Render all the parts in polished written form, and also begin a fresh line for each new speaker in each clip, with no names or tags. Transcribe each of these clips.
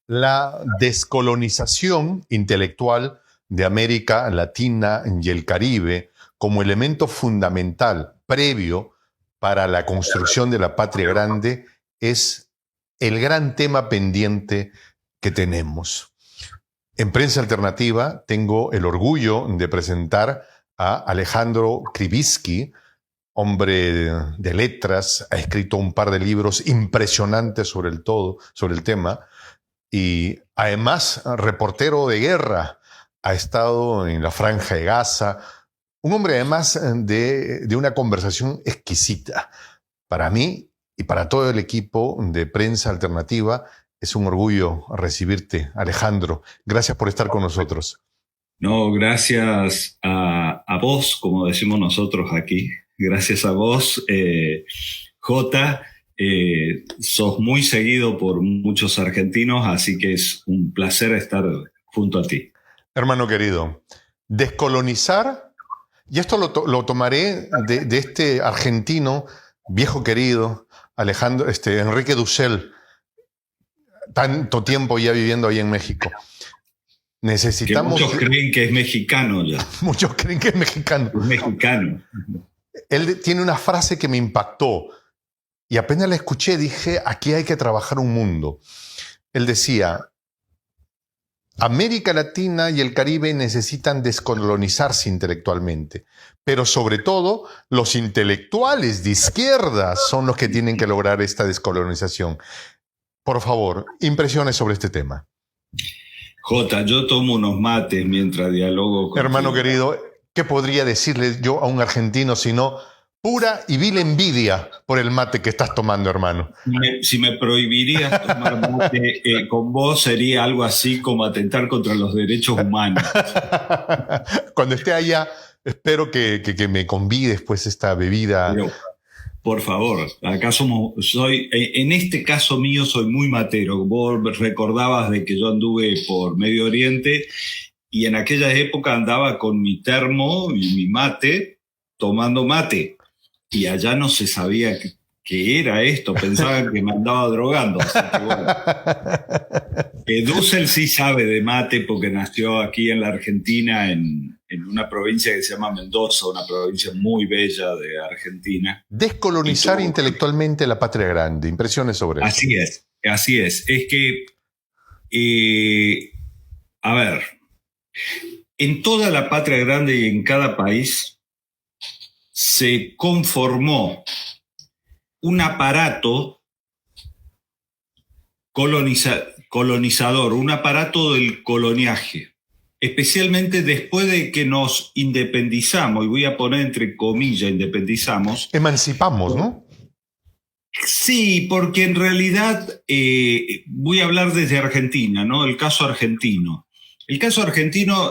la descolonización intelectual de América Latina y el Caribe como elemento fundamental previo para la construcción de la patria grande es el gran tema pendiente que tenemos. En Prensa Alternativa tengo el orgullo de presentar a Alejandro Krivitsky, hombre de letras, ha escrito un par de libros impresionantes sobre el tema, y además reportero de guerra, ha estado en la Franja de Gaza, un hombre además de una conversación exquisita. Para mí y para todo el equipo de Prensa Alternativa es un orgullo recibirte, Alejandro. Gracias por estar con nosotros.
No, gracias a vos, como decimos nosotros aquí. Gracias a vos, Jota. Sos muy seguido por muchos argentinos, así que es un placer estar junto a ti.
Hermano querido, descolonizar, y esto lo tomaré de este argentino, viejo querido, Alejandro, Enrique Dussel, tanto tiempo ya viviendo ahí en México. Necesitamos...
Que muchos creen que es mexicano ya.
Muchos creen que es mexicano.
Es mexicano.
Él tiene una frase que me impactó y apenas la escuché dije, aquí hay que trabajar un mundo. Él decía, América Latina y el Caribe necesitan descolonizarse intelectualmente, pero sobre todo los intelectuales de izquierda son los que tienen que lograr esta descolonización. Por favor, impresiones sobre este tema.
Jota, yo tomo unos mates mientras dialogo contigo.
Hermano querido, ¿qué podría decirle yo a un argentino sino pura y vil envidia por el mate que estás tomando, hermano?
Si me prohibirías tomar mate con vos, sería algo así como atentar contra los derechos humanos.
Cuando esté allá, espero que me convides pues esta bebida.
Pero, por favor, acá en este caso mío soy muy matero. Vos recordabas de que yo anduve por Medio Oriente y en aquella época andaba con mi termo y mi mate, tomando mate. Y allá no se sabía qué era esto, pensaban que me andaba drogando. Así que bueno. Dussel sí sabe de mate porque nació aquí en la Argentina, en una provincia que se llama Mendoza, una provincia muy bella de Argentina.
Descolonizar intelectualmente la patria grande. Impresiones sobre eso.
Así es. Es que, a ver, en toda la patria grande y en cada país se conformó un aparato colonizador, un aparato del coloniaje, especialmente después de que nos independizamos, y voy a poner entre comillas independizamos.
Emancipamos, ¿no?
Sí, porque en realidad voy a hablar desde Argentina, ¿no? El caso argentino. El caso argentino,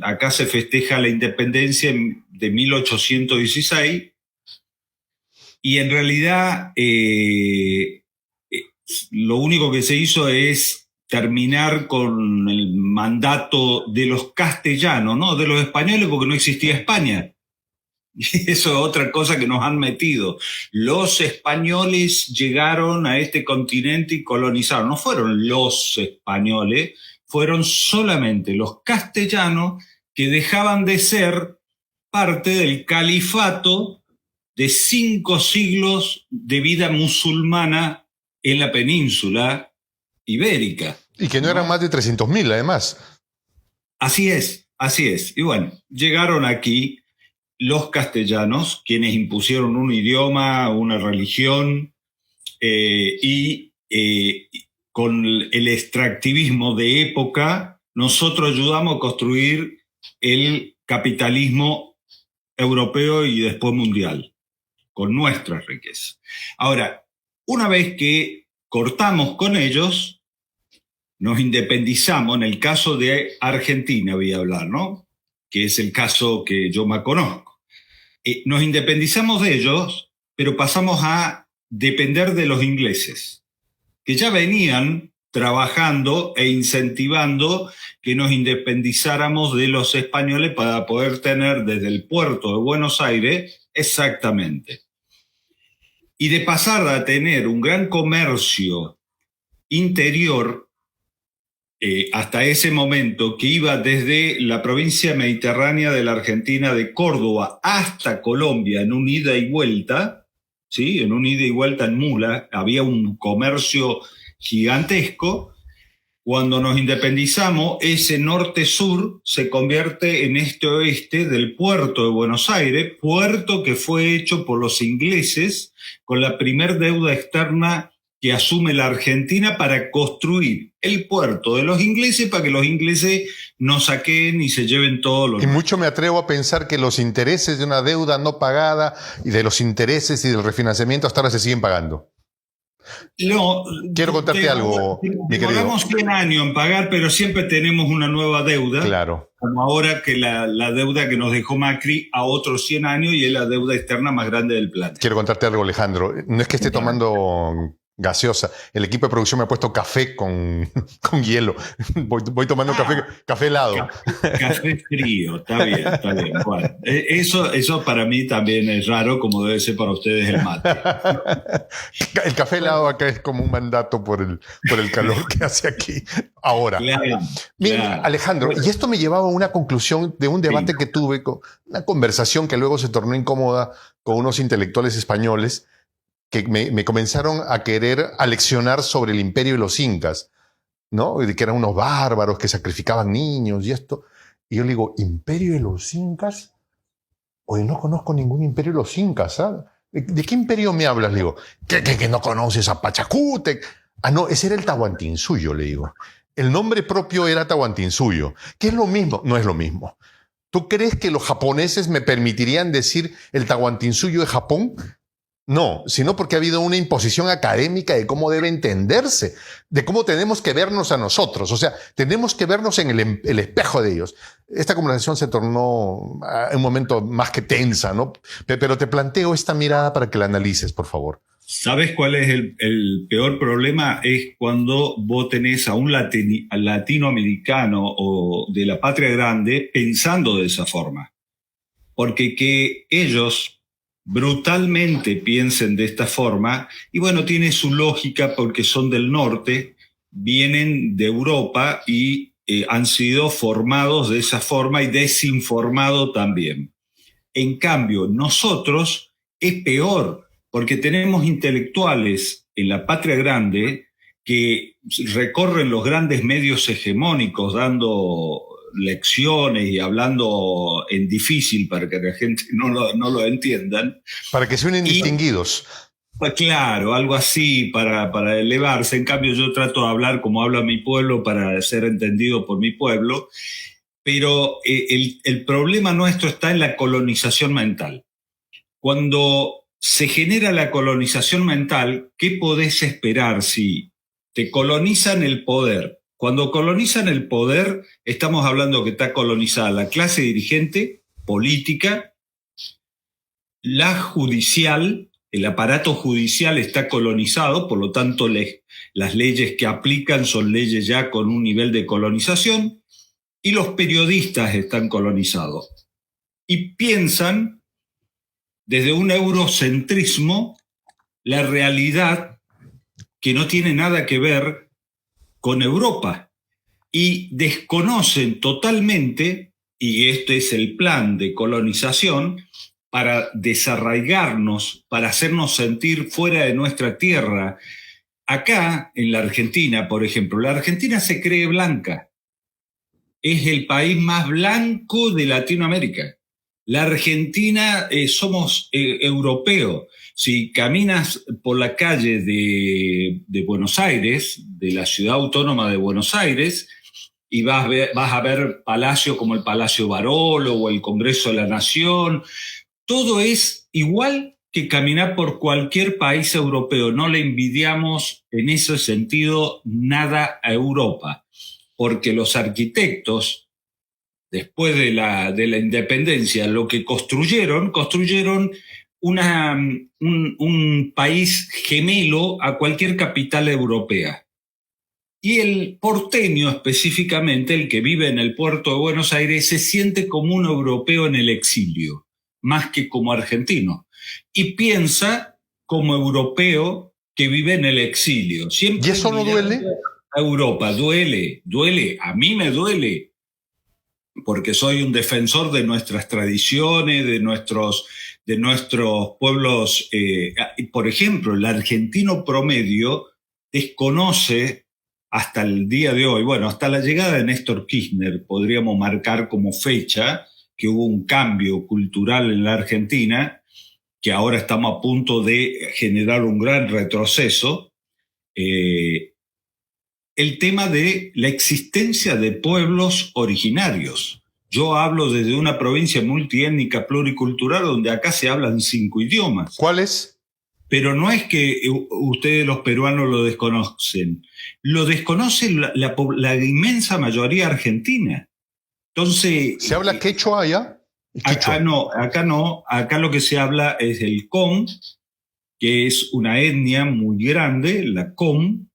acá se festeja la independencia de 1816 y en realidad lo único que se hizo es terminar con el mandato de los castellanos, no de los españoles, porque no existía España. Y eso es otra cosa que nos han metido. Los españoles llegaron a este continente y colonizaron. No fueron los españoles, fueron solamente los castellanos que dejaban de ser parte del califato de 5 siglos de vida musulmana en la península ibérica.
Y que no eran más de 300.000, además.
Así es. Y bueno, llegaron aquí los castellanos, quienes impusieron un idioma, una religión, y con el extractivismo de época, nosotros ayudamos a construir el capitalismo europeo y después mundial, con nuestra riqueza. Ahora, una vez que cortamos con ellos, nos independizamos, en el caso de Argentina voy a hablar, ¿no? Que es el caso que yo más conozco. Nos independizamos de ellos, pero pasamos a depender de los ingleses, que ya venían trabajando e incentivando que nos independizáramos de los españoles para poder tener desde el puerto de Buenos Aires exactamente. Y de pasar a tener un gran comercio interior hasta ese momento, que iba desde la provincia mediterránea de la Argentina, de Córdoba, hasta Colombia, en un ida y vuelta, ¿sí? En un ida y vuelta en mula, había un comercio gigantesco. Cuando nos independizamos, ese norte-sur se convierte en este-oeste del puerto de Buenos Aires, puerto que fue hecho por los ingleses con la primer deuda externa que asume la Argentina para construir el puerto de los ingleses para que los ingleses no saquen y se lleven todo lo
Y mucho me atrevo a pensar que los intereses de una deuda no pagada y de los intereses y del refinanciamiento hasta ahora se siguen pagando.
No,
quiero contarte algo, mi querido.
Demoramos 100 años en pagar, pero siempre tenemos una nueva deuda.
Claro.
Como ahora que la deuda que nos dejó Macri a otros 100 años y es la deuda externa más grande del planeta.
Quiero contarte algo, Alejandro. No es que esté tomando gaseosa. El equipo de producción me ha puesto café con hielo. Voy tomando café helado.
Café frío, está bien, está bien. Bueno, eso para mí también es raro, como debe ser para ustedes el mate.
El café helado acá es como un mandato por el calor que hace aquí. Ahora,
claro.
Alejandro, y esto me llevaba a una conclusión de un debate que tuve, una conversación que luego se tornó incómoda con unos intelectuales españoles que me comenzaron a querer aleccionar sobre el imperio de los incas, ¿no? De que eran unos bárbaros que sacrificaban niños y esto. Y yo le digo, ¿imperio de los incas? Oye, no conozco ningún imperio de los incas, ¿sabes? ¿De qué imperio me hablas? Le digo, ¿que no conoces a Pachacútec? Ah, no, ese era el Tahuantinsuyo, le digo. El nombre propio era Tahuantinsuyo. ¿Qué es lo mismo? No es lo mismo. ¿Tú crees que los japoneses me permitirían decir el Tahuantinsuyo de Japón? No, sino porque ha habido una imposición académica de cómo debe entenderse, de cómo tenemos que vernos a nosotros. O sea, tenemos que vernos en el espejo de ellos. Esta conversación se tornó en un momento más que tensa, ¿no? Pero te planteo esta mirada para que la analices, por favor.
¿Sabes cuál es el peor problema? Es cuando vos tenés a un latinoamericano o de la patria grande pensando de esa forma. Porque que ellos brutalmente piensen de esta forma, y bueno, tiene su lógica porque son del norte, vienen de Europa y han sido formados de esa forma y desinformados también. En cambio, nosotros es peor, porque tenemos intelectuales en la patria grande que recorren los grandes medios hegemónicos dando lecciones y hablando en difícil para que la gente no lo entiendan.
Para que suenen distinguidos.
Pues claro, algo así para elevarse. En cambio, yo trato de hablar como habla mi pueblo para ser entendido por mi pueblo. Pero el problema nuestro está en la colonización mental. Cuando se genera la colonización mental, ¿qué podés esperar si te colonizan el poder? Cuando colonizan el poder, estamos hablando que está colonizada la clase dirigente, política, la judicial, el aparato judicial está colonizado, por lo tanto las leyes que aplican son leyes ya con un nivel de colonización, y los periodistas están colonizados. Y piensan desde un eurocentrismo la realidad que no tiene nada que ver con Europa, y desconocen totalmente, y este es el plan de colonización, para desarraigarnos, para hacernos sentir fuera de nuestra tierra. Acá, en la Argentina, por ejemplo, la Argentina se cree blanca. Es el país más blanco de Latinoamérica. La Argentina somos europeos. Si caminas por la calle de Buenos Aires, de la ciudad autónoma de Buenos Aires, y vas a ver palacios como el Palacio Barolo o el Congreso de la Nación, todo es igual que caminar por cualquier país europeo. No le envidiamos en ese sentido nada a Europa, porque los arquitectos, después de la independencia, lo que construyeron un país gemelo a cualquier capital europea. Y el porteño específicamente, el que vive en el puerto de Buenos Aires, se siente como un europeo en el exilio, más que como argentino. Y piensa como europeo que vive en el exilio. Siempre
¿Y eso no duele?
a Europa. Duele, a mí me duele, porque soy un defensor de nuestras tradiciones, de nuestros pueblos. Por ejemplo, el argentino promedio desconoce hasta el día de hoy, bueno, hasta la llegada de Néstor Kirchner, podríamos marcar como fecha que hubo un cambio cultural en la Argentina, que ahora estamos a punto de generar un gran retroceso. El tema de la existencia de pueblos originarios. Yo hablo desde una provincia multiétnica pluricultural donde acá se hablan 5 idiomas.
¿Cuáles?
Pero no es que ustedes los peruanos lo desconocen. Lo desconoce la inmensa mayoría argentina. Entonces...
¿Se habla quechua allá?
Acá no. Acá lo que se habla es el com, que es una etnia muy grande, la com.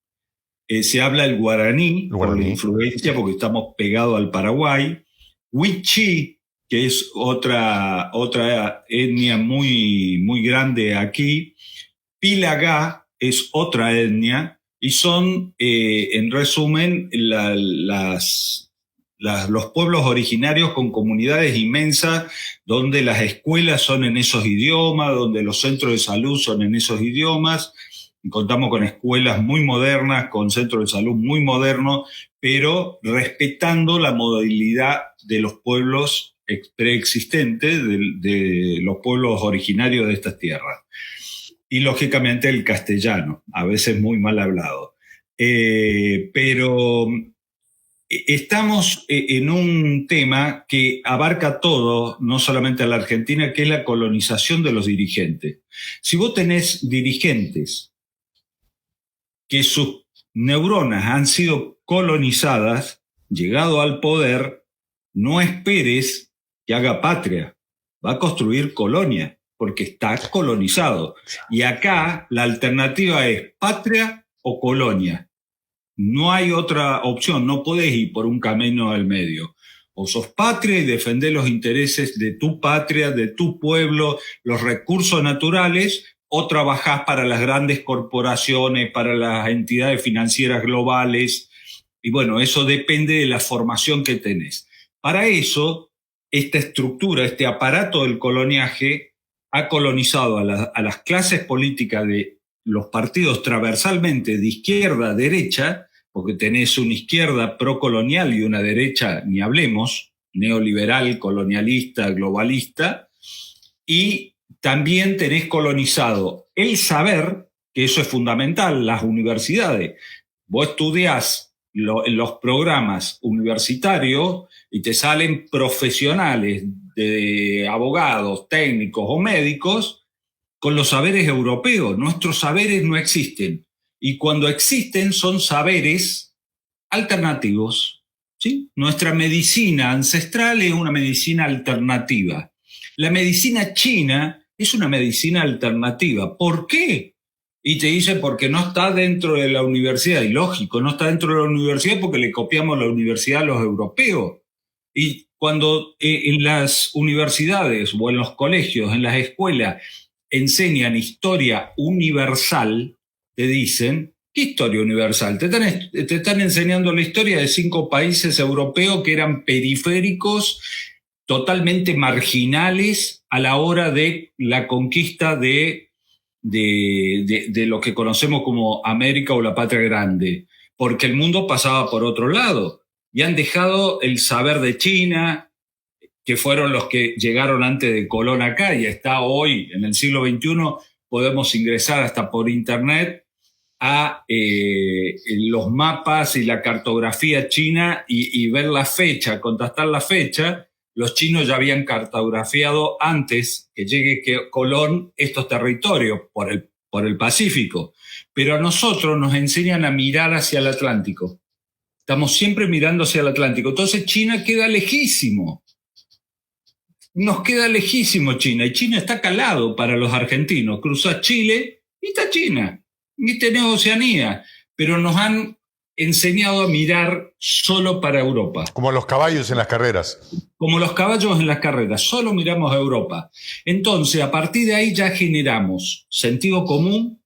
Se habla el guaraní, por la influencia, porque estamos pegados al Paraguay. Wichí, que es otra etnia muy, muy grande aquí. Pilagá es otra etnia, y son, en resumen, los pueblos originarios con comunidades inmensas, donde las escuelas son en esos idiomas, donde los centros de salud son en esos idiomas. Contamos con escuelas muy modernas, con centros de salud muy modernos, pero respetando la modalidad de los pueblos preexistentes, de los pueblos originarios de estas tierras. Y lógicamente el castellano, a veces muy mal hablado. Pero estamos en un tema que abarca todo, no solamente a la Argentina, que es la colonización de los dirigentes. Si vos tenés dirigentes que sus neuronas han sido colonizadas, llegado al poder, no esperes que haga patria, va a construir colonia, porque está colonizado. Y acá la alternativa es patria o colonia. No hay otra opción, no podés ir por un camino al medio. O sos patria y defendés los intereses de tu patria, de tu pueblo, los recursos naturales, o trabajás para las grandes corporaciones, para las entidades financieras globales. Y bueno, eso depende de la formación que tenés. Para eso, esta estructura, este aparato del coloniaje, ha colonizado a las clases políticas de los partidos transversalmente de izquierda a derecha, porque tenés una izquierda procolonial y una derecha, ni hablemos, neoliberal, colonialista, globalista, y también tenés colonizado el saber, que eso es fundamental, las universidades. Vos estudiás en los programas universitarios y te salen profesionales de abogados, técnicos o médicos con los saberes europeos. Nuestros saberes no existen. Y cuando existen son saberes alternativos, ¿sí? Nuestra medicina ancestral es una medicina alternativa. La medicina china es una medicina alternativa. ¿Por qué? Y te dice porque no está dentro de la universidad. Y lógico, no está dentro de la universidad porque le copiamos la universidad a los europeos. Y cuando en las universidades o en los colegios, en las escuelas, enseñan historia universal, te dicen, ¿qué historia universal? Te están enseñando la historia de 5 países europeos que eran periféricos, totalmente marginales a la hora de la conquista de lo que conocemos como América o la patria grande, porque el mundo pasaba por otro lado y han dejado el saber de China, que fueron los que llegaron antes de Colón acá, y está hoy, en el siglo XXI, podemos ingresar hasta por internet a los mapas y la cartografía china y ver la fecha, contrastar la fecha. Los chinos ya habían cartografiado antes que llegue Colón estos territorios por el Pacífico. Pero a nosotros nos enseñan a mirar hacia el Atlántico. Estamos siempre mirando hacia el Atlántico. Entonces China queda lejísimo. Nos queda lejísimo China. Y China está calado para los argentinos. Cruzás Chile y está China. Y tenés Oceanía. Pero nos han enseñado a mirar solo para Europa.
Como los caballos en las carreras.
Como los caballos en las carreras, solo miramos a Europa. Entonces, a partir de ahí ya generamos sentido común,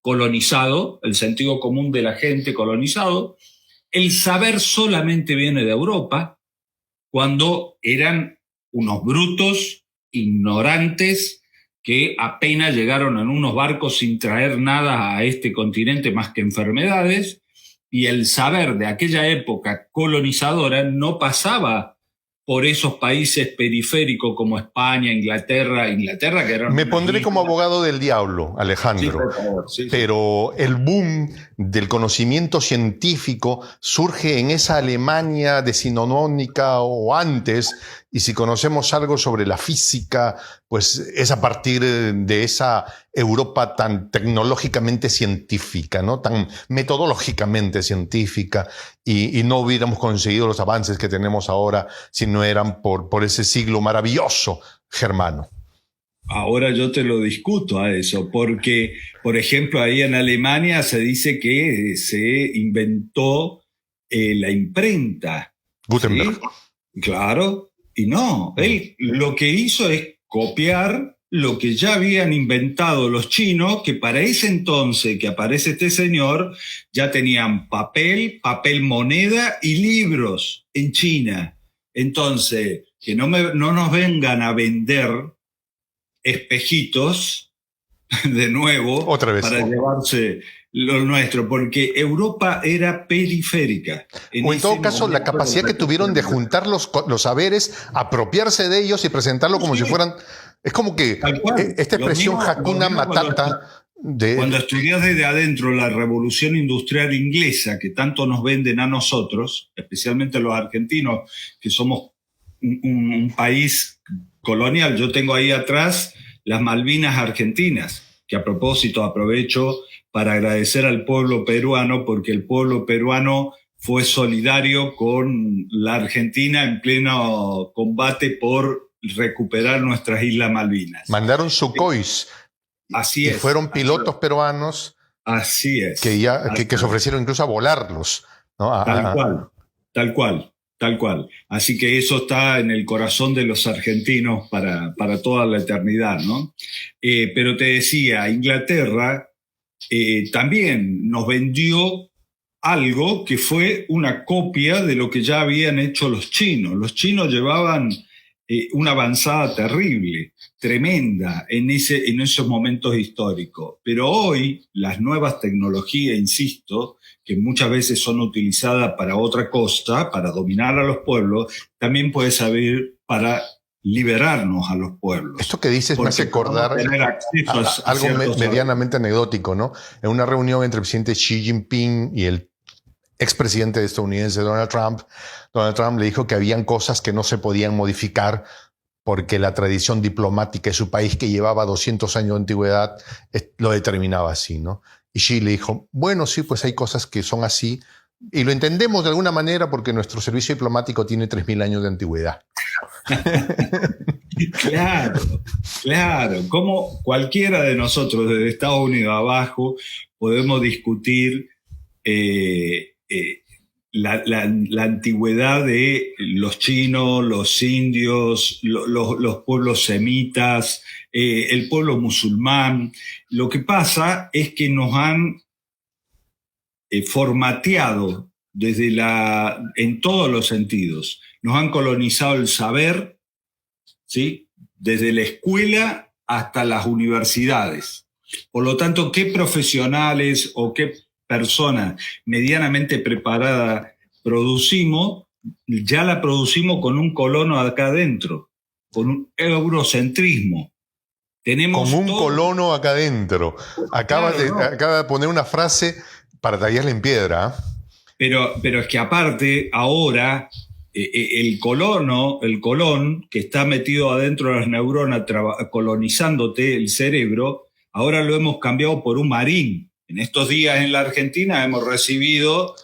colonizado, el sentido común de la gente colonizado. El saber solamente viene de Europa, cuando eran unos brutos, ignorantes, que apenas llegaron en unos barcos sin traer nada a este continente más que enfermedades, y el saber de aquella época colonizadora no pasaba por esos países periféricos como España, Inglaterra, que eran...
Me pondré como abogado del diablo, Alejandro,
Sí, por favor, sí.
pero el boom del conocimiento científico surge en esa Alemania decimonónica o antes, y si conocemos algo sobre la física, pues es a partir de esa Europa tan tecnológicamente científica, ¿no? Tan metodológicamente científica, y no hubiéramos conseguido los avances que tenemos ahora si no eran por ese siglo maravilloso germano.
Ahora yo te lo discuto a eso, porque, por ejemplo, ahí en Alemania se dice que se inventó la imprenta.
Gutenberg.
¿Sí? Claro, y no, él lo que hizo es copiar lo que ya habían inventado los chinos, que para ese entonces que aparece este señor, ya tenían papel moneda y libros en China. Entonces, que no nos vengan a vender espejitos de nuevo
otra vez
para llevarse lo nuestro, porque Europa era periférica.
O en todo caso, la capacidad que tuvieron de juntar los saberes, apropiarse de ellos y presentarlo como si fueran... Es como que esta expresión Hakuna Matata...
Cuando estudias desde adentro la revolución industrial inglesa, que tanto nos venden a nosotros, especialmente los argentinos, que somos un país colonial. Yo tengo ahí atrás las Malvinas argentinas, que a propósito aprovecho para agradecer al pueblo peruano, porque el pueblo peruano fue solidario con la Argentina en pleno combate por recuperar nuestras Islas Malvinas.
Mandaron Sukhois.
Así es.
Y fueron pilotos peruanos.
Así es.
Que se ofrecieron incluso a volarlos, ¿no?
Tal cual. Así que eso está en el corazón de los argentinos para toda la eternidad, ¿no? Pero te decía, Inglaterra también nos vendió algo que fue una copia de lo que ya habían hecho los chinos. Los chinos llevaban una avanzada terrible, tremenda en esos momentos históricos. Pero hoy las nuevas tecnologías, insisto, que muchas veces son utilizadas para otra cosa, para dominar a los pueblos, también puede servir para liberarnos a los pueblos.
Esto que dices me hace acordar algo medianamente anecdótico, ¿no? En una reunión entre el presidente Xi Jinping y el expresidente estadounidense Donald Trump le dijo que habían cosas que no se podían modificar porque la tradición diplomática de su país, que llevaba 200 años de antigüedad, lo determinaba así, ¿no? Y Xi le dijo, bueno, sí, pues hay cosas que son así, y lo entendemos de alguna manera porque nuestro servicio diplomático tiene 3.000 años de antigüedad.
Claro. Como cualquiera de nosotros desde Estados Unidos abajo podemos discutir la antigüedad de los chinos, los indios, los pueblos semitas, el pueblo musulmán. Lo que pasa es que nos han formateado en todos los sentidos. Nos han colonizado el saber, ¿sí? Desde la escuela hasta las universidades. Por lo tanto, ¿qué profesionales o qué personas medianamente preparadas producimos? Ya la producimos con un colono acá adentro, con un eurocentrismo. Tenemos
con un colono acá adentro. Acaba de poner una frase para tallarle en piedra.
Pero es que aparte, ahora, el colón que está metido adentro de las neuronas colonizándote el cerebro, ahora lo hemos cambiado por un marín. En estos días en la Argentina hemos recibido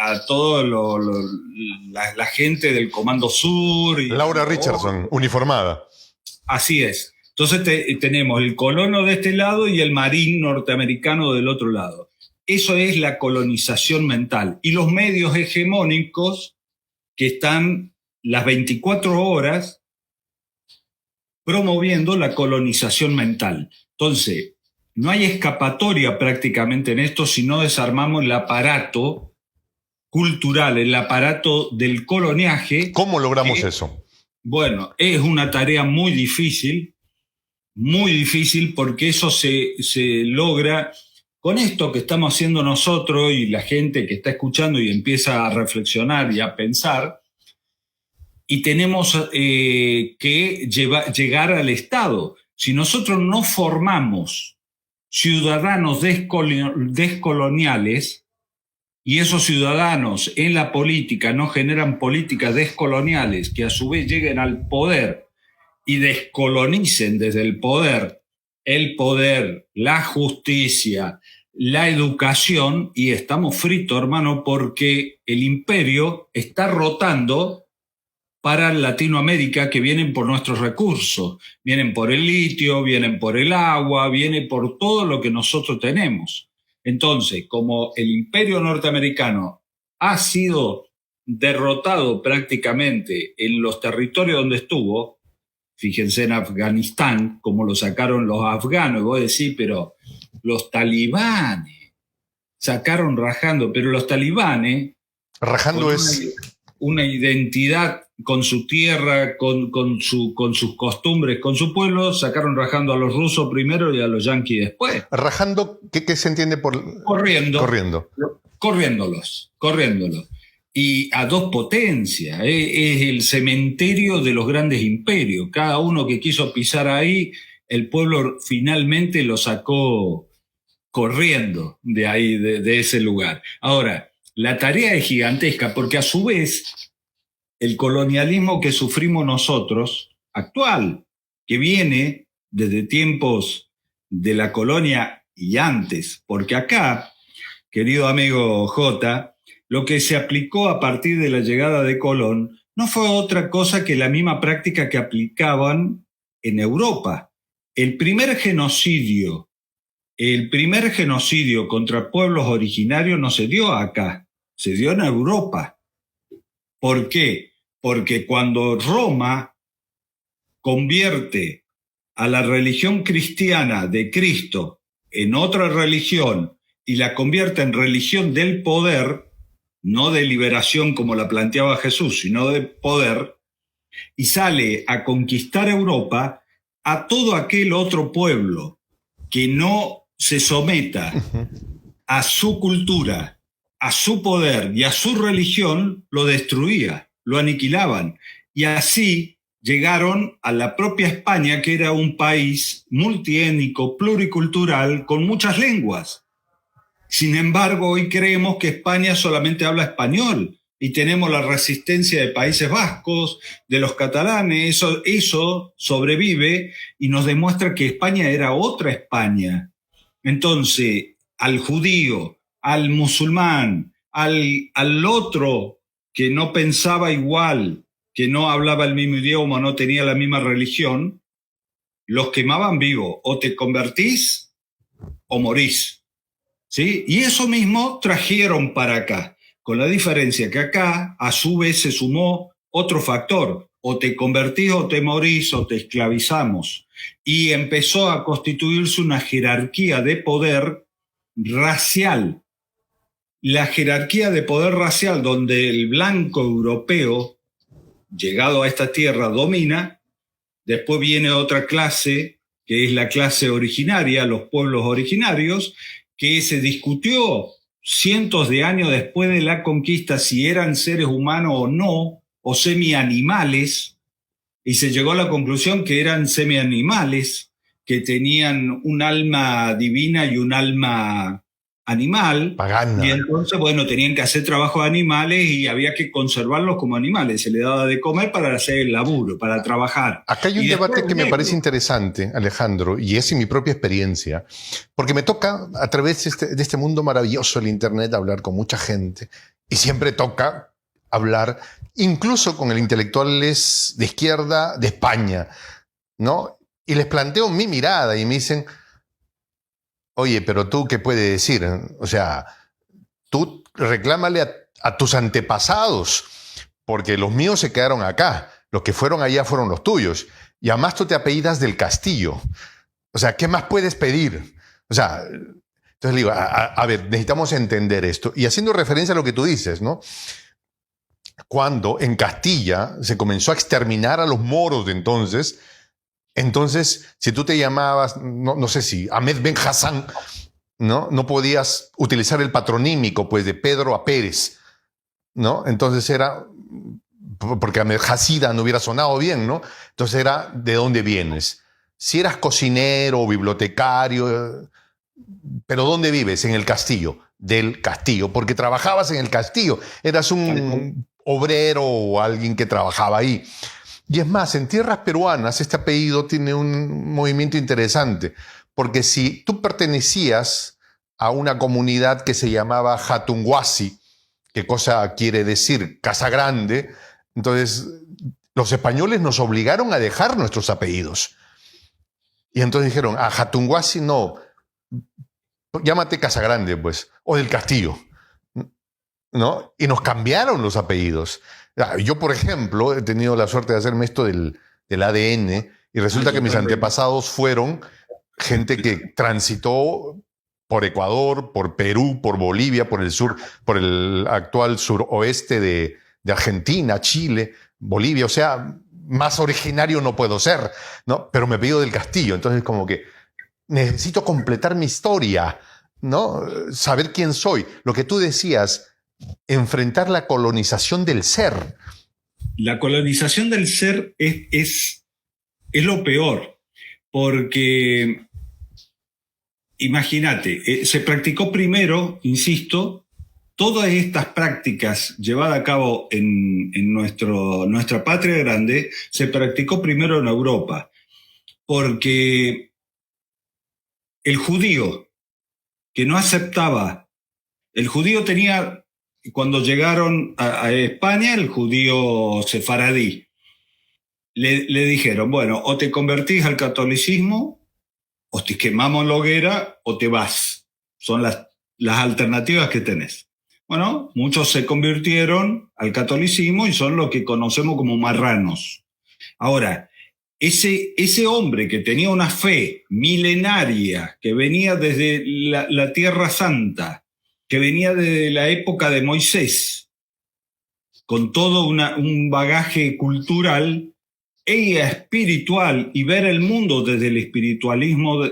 a toda la gente del Comando Sur.
Laura Richardson, uniformada.
Así es. Entonces tenemos el colono de este lado y el marín norteamericano del otro lado. Eso es la colonización mental. Y los medios hegemónicos que están las 24 horas promoviendo la colonización mental. Entonces, no hay escapatoria prácticamente en esto si no desarmamos el aparato cultural, el aparato del coloniaje.
¿Cómo logramos eso?
Bueno, es una tarea muy difícil porque eso se logra con esto que estamos haciendo nosotros y la gente que está escuchando y empieza a reflexionar y a pensar, y tenemos que llegar al Estado. Si nosotros no formamos ciudadanos descoloniales, y esos ciudadanos en la política no generan políticas descoloniales que a su vez lleguen al poder y descolonicen desde el poder, la justicia, la educación, y estamos fritos, hermano, porque el imperio está rotando para Latinoamérica, que vienen por nuestros recursos, vienen por el litio, vienen por el agua, vienen por todo lo que nosotros tenemos. Entonces, como el imperio norteamericano ha sido derrotado prácticamente en los territorios donde estuvo, fíjense en Afganistán, como lo sacaron los afganos, y vos decís, pero los talibanes sacaron rajando, pero los talibanes...
Rajando es...
una identidad con su tierra, con sus costumbres, con su pueblo, sacaron rajando a los rusos primero y a los yanquis después.
Rajando, ¿qué se entiende por...?
Corriéndolos. Y a dos potencias. Es el cementerio de los grandes imperios. Cada uno que quiso pisar ahí, el pueblo finalmente lo sacó corriendo de ahí, de ese lugar. Ahora, la tarea es gigantesca porque a su vez el colonialismo que sufrimos nosotros, actual, que viene desde tiempos de la colonia y antes, porque acá, querido amigo J, lo que se aplicó a partir de la llegada de Colón no fue otra cosa que la misma práctica que aplicaban en Europa. El primer genocidio contra pueblos originarios no se dio acá, se dio en Europa. ¿Por qué? Porque cuando Roma convierte a la religión cristiana de Cristo en otra religión y la convierte en religión del poder, no de liberación como la planteaba Jesús, sino de poder, y sale a conquistar Europa, a todo aquel otro pueblo que no se someta a su cultura, a su poder y a su religión, lo destruía, lo aniquilaban. Y así llegaron a la propia España, que era un país multiétnico, pluricultural, con muchas lenguas. Sin embargo, hoy creemos que España solamente habla español y tenemos la resistencia de Países Vascos, de los catalanes. Eso sobrevive y nos demuestra que España era otra España. Entonces, al judío, al musulmán, al otro que no pensaba igual, que no hablaba el mismo idioma, no tenía la misma religión, los quemaban vivos. O te convertís o morís. ¿Sí? Y eso mismo trajeron para acá, con la diferencia que acá, a su vez, se sumó otro factor. O te convertís o te morís o te esclavizamos. Y empezó a constituirse una jerarquía de poder racial. La jerarquía de poder racial donde el blanco europeo, llegado a esta tierra, domina. Después viene otra clase, que es la clase originaria, los pueblos originarios, que se discutió cientos de años después de la conquista si eran seres humanos o no, o semianimales, y se llegó a la conclusión que eran semianimales, que tenían un alma divina y un alma animal,
pagana.
Y entonces, bueno, tenían que hacer trabajo de animales y había que conservarlos como animales. Se les daba de comer para hacer el laburo, para trabajar.
Acá hay un debate que me parece interesante, Alejandro, y es en mi propia experiencia, porque me toca, a través de este mundo maravilloso, el Internet, hablar con mucha gente, y siempre toca hablar incluso con intelectuales de izquierda de España, ¿no? Y les planteo mi mirada y me dicen, oye, pero tú, ¿qué puedes decir? O sea, tú reclámale a tus antepasados, porque los míos se quedaron acá, los que fueron allá fueron los tuyos, y además tú te apellidas del Castillo. O sea, ¿qué más puedes pedir? O sea, entonces le digo, a ver, necesitamos entender esto. Y haciendo referencia a lo que tú dices, ¿no? Cuando en Castilla se comenzó a exterminar a los moros de entonces, si tú te llamabas, no sé si Ahmed Ben Hassan, no podías utilizar el patronímico, pues, de Pedro a Pérez, ¿no? Entonces era, porque Ahmed Hasida no hubiera sonado bien, ¿no? Entonces era, ¿de dónde vienes? Si eras cocinero o bibliotecario, ¿pero dónde vives? En el castillo. Del castillo, porque trabajabas en el castillo, eras un obrero o alguien que trabajaba ahí. Y es más, en tierras peruanas este apellido tiene un movimiento interesante, porque si tú pertenecías a una comunidad que se llamaba Hatunguasi, ¿qué cosa quiere decir? Casa Grande, entonces los españoles nos obligaron a dejar nuestros apellidos. Y entonces dijeron, a Hatunguasi no, llámate Casa Grande, pues, o del Castillo, ¿no? Y nos cambiaron los apellidos. Yo, por ejemplo, he tenido la suerte de hacerme esto del ADN y resulta que mis antepasados fueron gente que transitó por Ecuador, por Perú, por Bolivia, por el sur, por el actual suroeste de Argentina, Chile, Bolivia. O sea, más originario no puedo ser, ¿no? Pero me apellido del Castillo. Entonces, como que necesito completar mi historia, ¿no? Saber quién soy. Lo que tú decías, enfrentar la colonización del ser.
La colonización del ser es lo peor, porque imagínate, se practicó primero, insisto, todas estas prácticas llevadas a cabo en nuestra patria grande, se practicó primero en Europa, porque el judío que no aceptaba, el judío tenía, cuando llegaron a España, el judío sefaradí, le dijeron, bueno, o te convertís al catolicismo, o te quemamos en la hoguera, o te vas. Son las alternativas que tenés. Bueno, muchos se convirtieron al catolicismo y son lo que conocemos como marranos. Ahora, ese hombre que tenía una fe milenaria, que venía desde la Tierra Santa, que venía desde la época de Moisés, con todo un bagaje cultural e espiritual, y ver el mundo desde el espiritualismo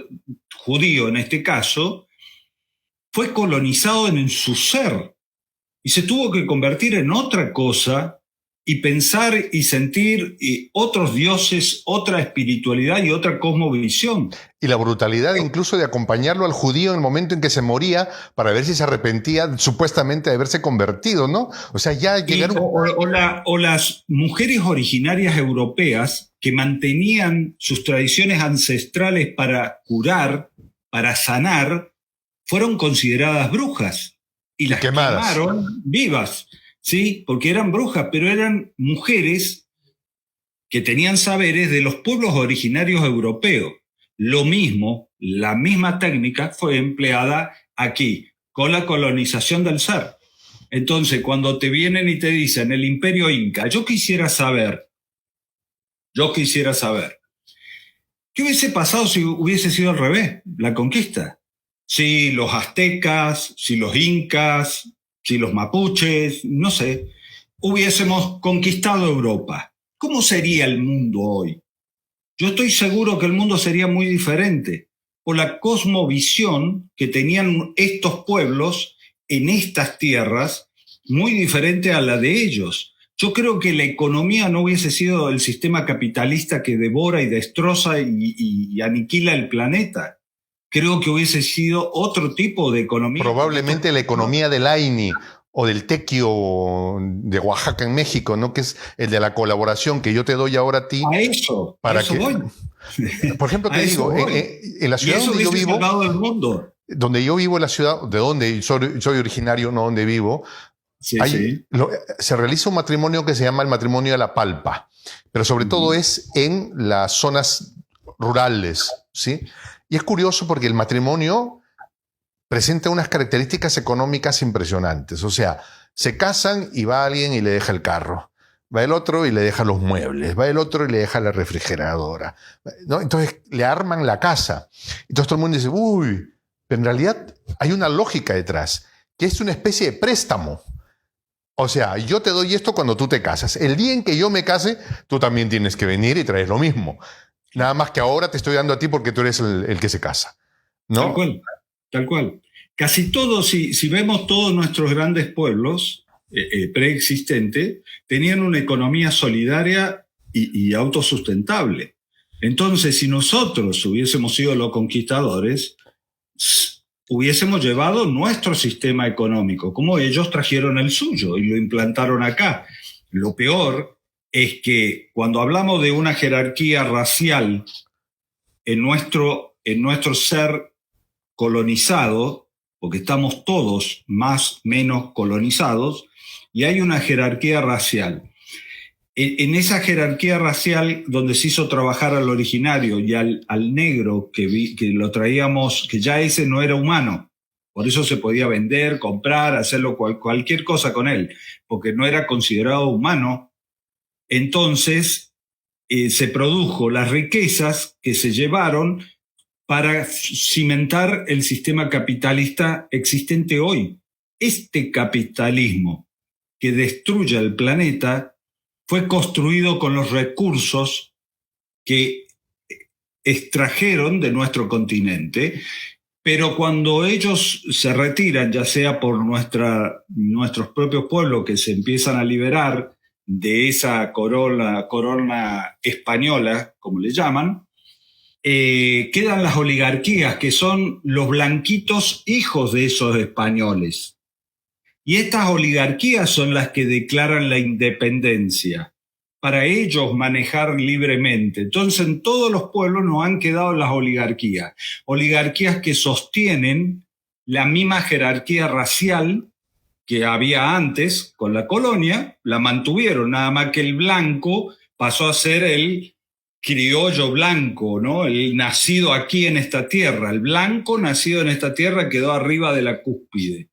judío en este caso, fue colonizado en su ser y se tuvo que convertir en otra cosa y pensar y sentir otros dioses, otra espiritualidad y otra cosmovisión.
Y la brutalidad incluso de acompañarlo al judío en el momento en que se moría para ver si se arrepentía supuestamente de haberse convertido, ¿no? O sea, ya llegaron...
O las mujeres originarias europeas que mantenían sus tradiciones ancestrales para curar, para sanar, fueron consideradas brujas y las quemaron vivas. Sí, porque eran brujas, pero eran mujeres que tenían saberes de los pueblos originarios europeos. Lo mismo, la misma técnica fue empleada aquí, con la colonización del ser. Entonces, cuando te vienen y te dicen el imperio inca, yo quisiera saber, ¿qué hubiese pasado si hubiese sido al revés, la conquista? Si los aztecas, si los incas, si los mapuches, no sé, hubiésemos conquistado Europa, ¿cómo sería el mundo hoy? Yo estoy seguro que el mundo sería muy diferente por la cosmovisión que tenían estos pueblos en estas tierras, muy diferente a la de ellos. Yo creo que la economía no hubiese sido el sistema capitalista que devora y destroza y aniquila el planeta. Creo que hubiese sido otro tipo de economía.
Probablemente la economía del AINI o del tequio de Oaxaca en México, ¿no? Que es el de la colaboración que yo te doy ahora a ti.
A eso voy.
Por ejemplo, te digo, en la ciudad donde yo vivo,
del mundo.
Donde yo vivo, en la ciudad de donde soy originario, no donde vivo, se realiza un matrimonio que se llama el matrimonio de la palpa, pero sobre todo es en las zonas rurales, ¿sí? Y es curioso porque el matrimonio presenta unas características económicas impresionantes. O sea, se casan y va alguien y le deja el carro. Va el otro y le deja los muebles. Va el otro y le deja la refrigeradora, ¿no? Entonces le arman la casa. Entonces todo el mundo dice, uy, pero en realidad hay una lógica detrás, que es una especie de préstamo. O sea, yo te doy esto cuando tú te casas. El día en que yo me case, tú también tienes que venir y traer lo mismo. Nada más que ahora te estoy dando a ti porque tú eres el que se casa, ¿no?
Tal cual, tal cual. Casi todos, si vemos todos nuestros grandes pueblos preexistentes, tenían una economía solidaria y autosustentable. Entonces, si nosotros hubiésemos sido los conquistadores, hubiésemos llevado nuestro sistema económico, como ellos trajeron el suyo y lo implantaron acá. Lo peor es que cuando hablamos de una jerarquía racial en nuestro ser colonizado, porque estamos todos más o menos colonizados, y hay una jerarquía racial. En esa jerarquía racial donde se hizo trabajar al originario y al negro que lo traíamos, que ya ese no era humano, por eso se podía vender, comprar, hacerlo cualquier cosa con él, porque no era considerado humano. Entonces se produjo las riquezas que se llevaron para cimentar el sistema capitalista existente hoy. Este capitalismo que destruye el planeta fue construido con los recursos que extrajeron de nuestro continente, pero cuando ellos se retiran, ya sea por nuestros propios pueblos que se empiezan a liberar de esa corona española, como le llaman, quedan las oligarquías, que son los blanquitos hijos de esos españoles. Y estas oligarquías son las que declaran la independencia para ellos manejar libremente. Entonces, en todos los pueblos nos han quedado las oligarquías. Oligarquías que sostienen la misma jerarquía racial que había antes con la colonia, la mantuvieron, nada más que el blanco pasó a ser el criollo blanco, ¿no? El nacido aquí en esta tierra. El blanco nacido en esta tierra quedó arriba de la cúspide.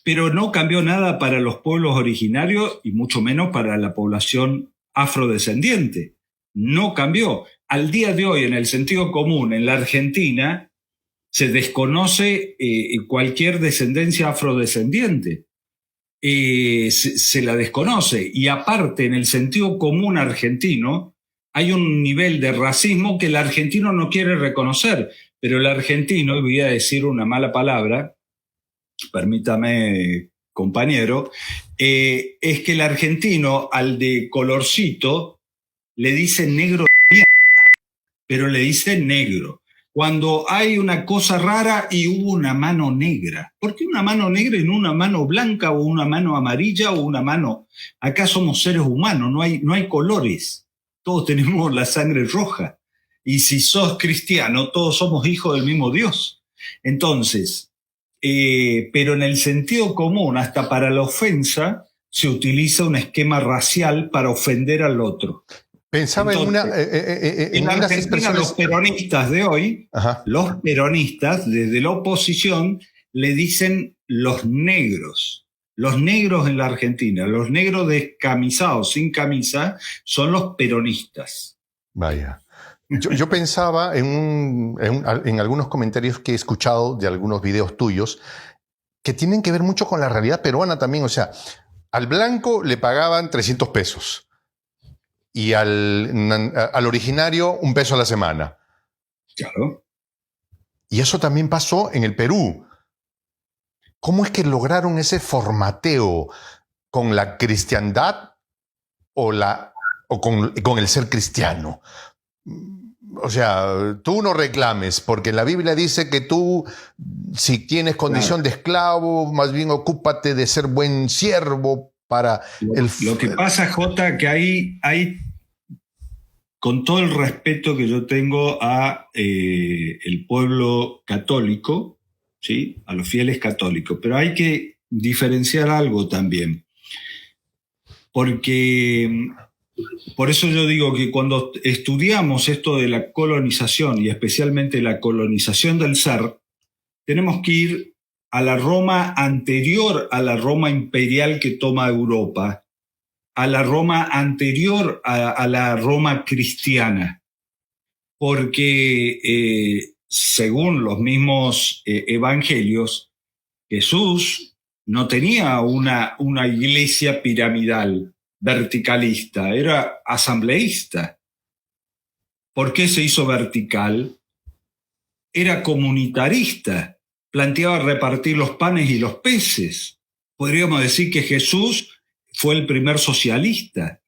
Pero no cambió nada para los pueblos originarios y mucho menos para la población afrodescendiente. No cambió. Al día de hoy, en el sentido común, en la Argentina, se desconoce cualquier descendencia afrodescendiente. Se la desconoce. Y aparte, en el sentido común argentino, hay un nivel de racismo que el argentino no quiere reconocer. Pero el argentino, y voy a decir una mala palabra, permítame, compañero, es que el argentino al de colorcito le dice negro de mierda, pero le dice negro. Cuando hay una cosa rara y hubo una mano negra. ¿Por qué una mano negra y no una mano blanca o una mano amarilla o una mano? Acá somos seres humanos, no hay colores. Todos tenemos la sangre roja. Y si sos cristiano, todos somos hijos del mismo Dios. Entonces, pero en el sentido común, hasta para la ofensa, se utiliza un esquema racial para ofender al otro.
Pensaba
entonces,
en
unas
Argentina,
expresiones. Los peronistas de hoy, los peronistas desde la oposición, le dicen los negros. Los negros en la Argentina, los negros descamisados, sin camisa, son los peronistas.
Vaya. Yo pensaba en algunos comentarios que he escuchado de algunos videos tuyos que tienen que ver mucho con la realidad peruana también. O sea, al blanco le pagaban 300 pesos y al originario $1 a la semana.
Claro.
Y eso también pasó en el Perú. ¿Cómo es que lograron ese formateo con la cristiandad o con el ser cristiano? O sea, tú no reclames, porque la Biblia dice que tú, si tienes condición de esclavo, más bien ocúpate de ser buen siervo para
Lo que pasa, Jota, que hay, con todo el respeto que yo tengo a el pueblo católico, ¿sí? A los fieles católicos, pero hay que diferenciar algo también, porque por eso yo digo que cuando estudiamos esto de la colonización y especialmente la colonización del ser, tenemos que ir a la Roma anterior a la Roma imperial que toma Europa, a la Roma anterior a la Roma cristiana, porque según los mismos evangelios, Jesús no tenía una iglesia piramidal, verticalista, era asambleísta. ¿Por qué se hizo vertical? Era comunitarista, planteaba repartir los panes y los peces. Podríamos decir que Jesús fue el primer socialista.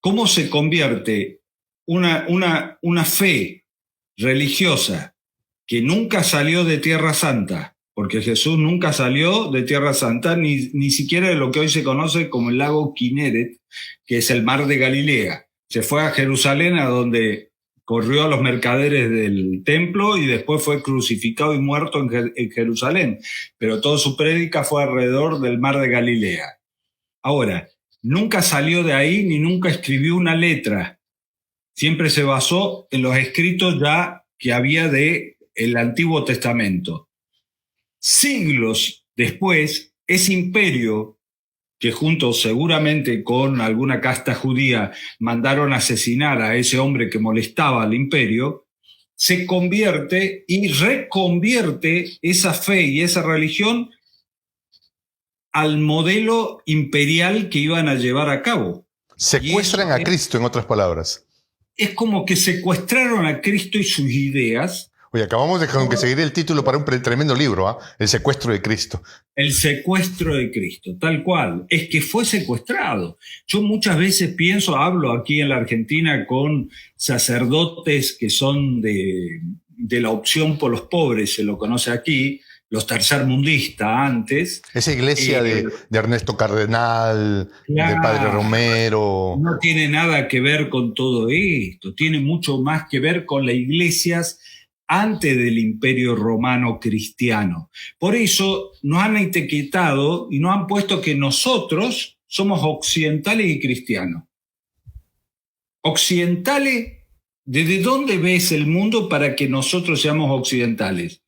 ¿Cómo se convierte una fe religiosa que nunca salió de Tierra Santa? Porque Jesús nunca salió de Tierra Santa, ni siquiera de lo que hoy se conoce como el lago Kineret, que es el mar de Galilea. Se fue a Jerusalén, a donde corrió a los mercaderes del templo y después fue crucificado y muerto en Jerusalén. Pero toda su prédica fue alrededor del mar de Galilea. Ahora, nunca salió de ahí ni nunca escribió una letra. Siempre se basó en los escritos ya que había del Antiguo Testamento. Siglos después, ese imperio, que junto seguramente con alguna casta judía mandaron asesinar a ese hombre que molestaba al imperio, se convierte y reconvierte esa fe y esa religión al modelo imperial que iban a llevar a cabo.
Secuestran a Cristo, en otras palabras.
Es como que secuestraron a Cristo y sus ideas.
Oye, acabamos de conseguir el título para un tremendo libro, ¿eh? El secuestro de Cristo.
El secuestro de Cristo, tal cual. Es que fue secuestrado. Yo muchas veces hablo aquí en la Argentina con sacerdotes que son de la opción por los pobres, se lo conoce aquí, los tercermundistas antes.
Esa iglesia de Ernesto Cardenal, claro, del Padre Romero.
No tiene nada que ver con todo esto, tiene mucho más que ver con las iglesias antes del Imperio Romano Cristiano. Por eso nos han etiquetado y nos han puesto que nosotros somos occidentales y cristianos. Occidentales, ¿desde dónde ves el mundo para que nosotros seamos occidentales?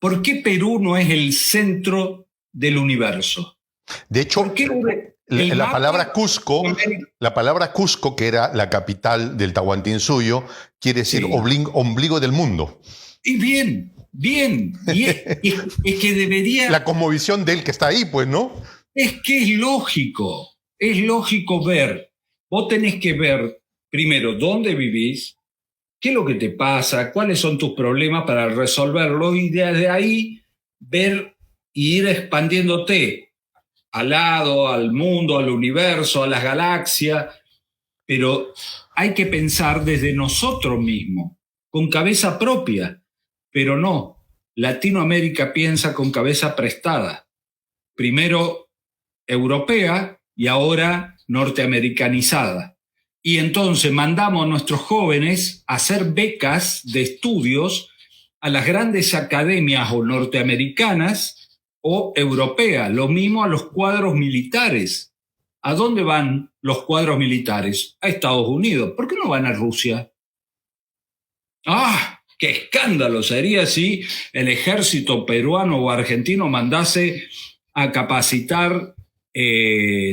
¿Por qué Perú no es el centro del universo?
De hecho, la palabra Cusco, que era la capital del Tahuantinsuyo, quiere decir ombligo del mundo.
Y bien. Y es que debería...
La cosmovisión de él que está ahí, pues, ¿no?
Es que es lógico ver. Vos tenés que ver, primero, dónde vivís, qué es lo que te pasa, cuáles son tus problemas para resolverlos y desde ahí ver y ir expandiéndote al lado, al mundo, al universo, a las galaxias, pero hay que pensar desde nosotros mismos, con cabeza propia, pero no. Latinoamérica piensa con cabeza prestada, primero europea y ahora norteamericanizada. Y entonces mandamos a nuestros jóvenes a hacer becas de estudios a las grandes academias o norteamericanas o europeas. Lo mismo a los cuadros militares. ¿A dónde van los cuadros militares? A Estados Unidos. ¿Por qué no van a Rusia? ¡Ah! ¡Qué escándalo sería si el ejército peruano o argentino mandase a capacitar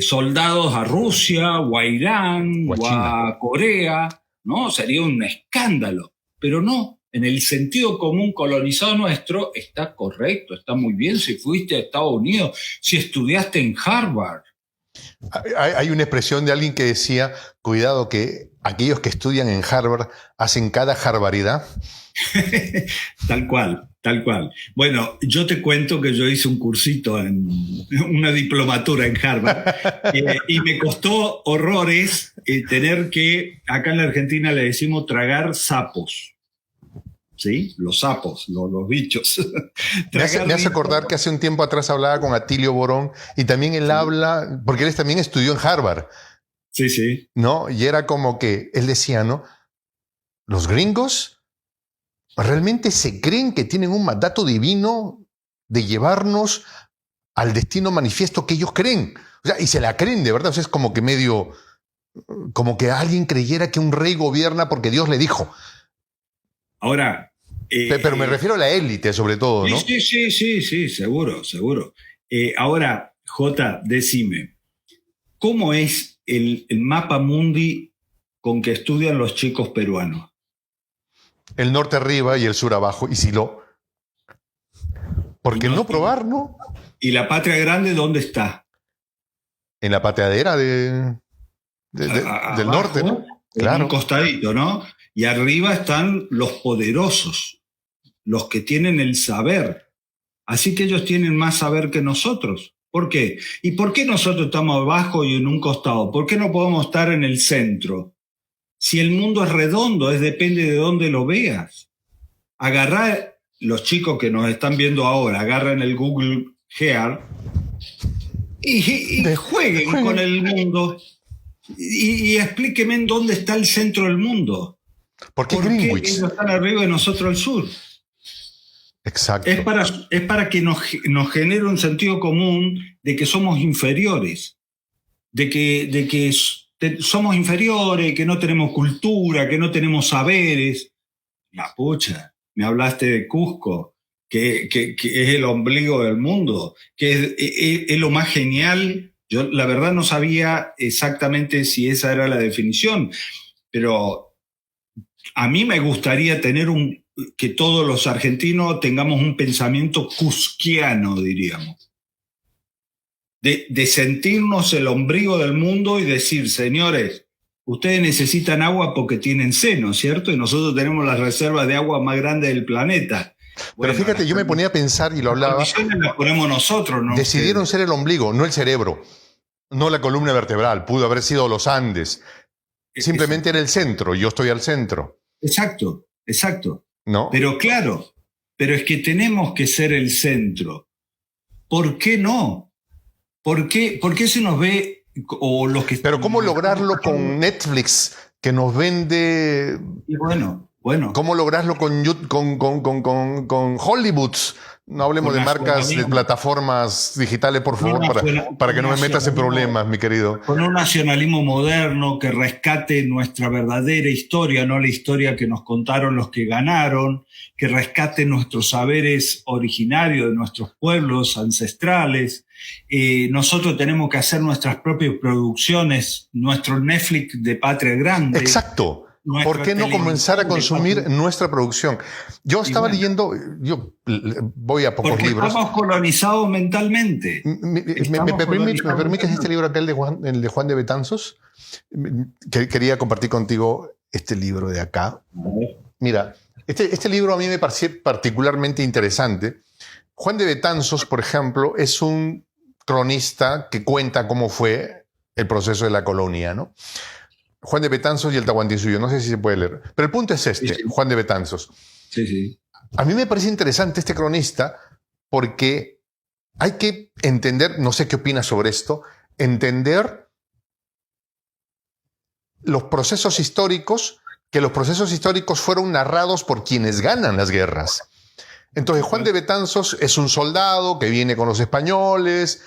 soldados a Rusia o a Irán o a Corea, ¿no? Sería un escándalo, pero no, en el sentido común colonizado nuestro está correcto, está muy bien si fuiste a Estados Unidos, si estudiaste en Harvard.
Hay una expresión de alguien que decía, cuidado que aquellos que estudian en Harvard hacen cada barbaridad.
Tal cual. Bueno, yo te cuento que yo hice un cursito en una diplomatura en Harvard y me costó horrores tener que, acá en la Argentina le decimos tragar sapos. ¿Sí? Los sapos, los bichos.
Me hace acordar que hace un tiempo atrás hablaba con Atilio Borón y también él habla, porque él también estudió en Harvard.
Sí.
¿No? Y era como que él decía, ¿no? Los gringos realmente se creen que tienen un mandato divino de llevarnos al destino manifiesto que ellos creen. O sea, y se la creen de verdad. O sea, es como que como que alguien creyera que un rey gobierna porque Dios le dijo.
Ahora...
pero me refiero a la élite, sobre todo, ¿no?
Sí, seguro. Ahora, Jota, decime, ¿cómo es el mapa mundi con que estudian los chicos peruanos?
El norte arriba y el sur abajo. Y si lo... ¿Por qué no probar, no?
¿Y la patria grande dónde está?
En la pateadera del
Abajo,
norte, ¿no?
En
Claro.
un costadito, ¿no? Y arriba están los poderosos, los que tienen el saber. Así que ellos tienen más saber que nosotros. ¿Por qué? ¿Y por qué nosotros estamos abajo y en un costado? ¿Por qué no podemos estar en el centro? Si el mundo es redondo, depende de dónde lo veas. Agarrar, los chicos que nos están viendo ahora, agarran el Google Earth y jueguen con el mundo y explíquenme en dónde está el centro del mundo.
¿Por qué
¿Por
Greenwich?
qué ellos están arriba y nosotros al sur?
Exacto.
Es para que nos genere un sentido común de que somos inferiores, de que somos inferiores, que no tenemos cultura, que no tenemos saberes. La pucha, me hablaste de Cusco, que es el ombligo del mundo, que es lo más genial. Yo la verdad no sabía exactamente si esa era la definición, pero a mí me gustaría tener que todos los argentinos tengamos un pensamiento cusquiano, diríamos. De sentirnos el ombligo del mundo y decir, señores, ustedes necesitan agua porque tienen seno, ¿cierto? Y nosotros tenemos las reservas de agua más grandes del planeta.
Pero fíjate, yo me ponía a pensar y lo hablaba.
Las condiciones las ponemos nosotros, ¿no?
Decidieron ser el ombligo, no el cerebro, no la columna vertebral. Pudo haber sido los Andes. Simplemente era el centro. Yo estoy al centro.
Exacto, exacto.
¿No?
Pero claro, pero es que tenemos que ser el centro. ¿Por qué no? ¿Por qué se nos ve o los que?
Pero ¿cómo lograrlo con Netflix que nos vende?
Y bueno.
¿Cómo lograrlo con Hollywood? No hablemos de marcas de plataformas digitales, por favor, para que no me metas en problemas, mi querido.
Con un nacionalismo moderno que rescate nuestra verdadera historia, no la historia que nos contaron los que ganaron, que rescate nuestros saberes originarios de nuestros pueblos ancestrales. Nosotros tenemos que hacer nuestras propias producciones, nuestro Netflix de patria grande.
Exacto. ¿Por qué no comenzar a consumir nuestra producción? Yo estaba leyendo, yo voy a pocos libros.
Estamos colonizados mentalmente.
¿Me permites este libro acá, el de Juan de Betanzos? Quería compartir contigo este libro de acá. Mira, este libro a mí me pareció particularmente interesante. Juan de Betanzos, por ejemplo, es un cronista que cuenta cómo fue el proceso de la colonia, ¿no? Juan de Betanzos y el Tahuantinsuyo, no sé si se puede leer. Pero el punto es este, sí. Juan de Betanzos.
Sí, sí.
A mí me parece interesante este cronista porque hay que entender, no sé qué opinas sobre esto, entender los procesos históricos, que los procesos históricos fueron narrados por quienes ganan las guerras. Entonces, Juan de Betanzos es un soldado que viene con los españoles,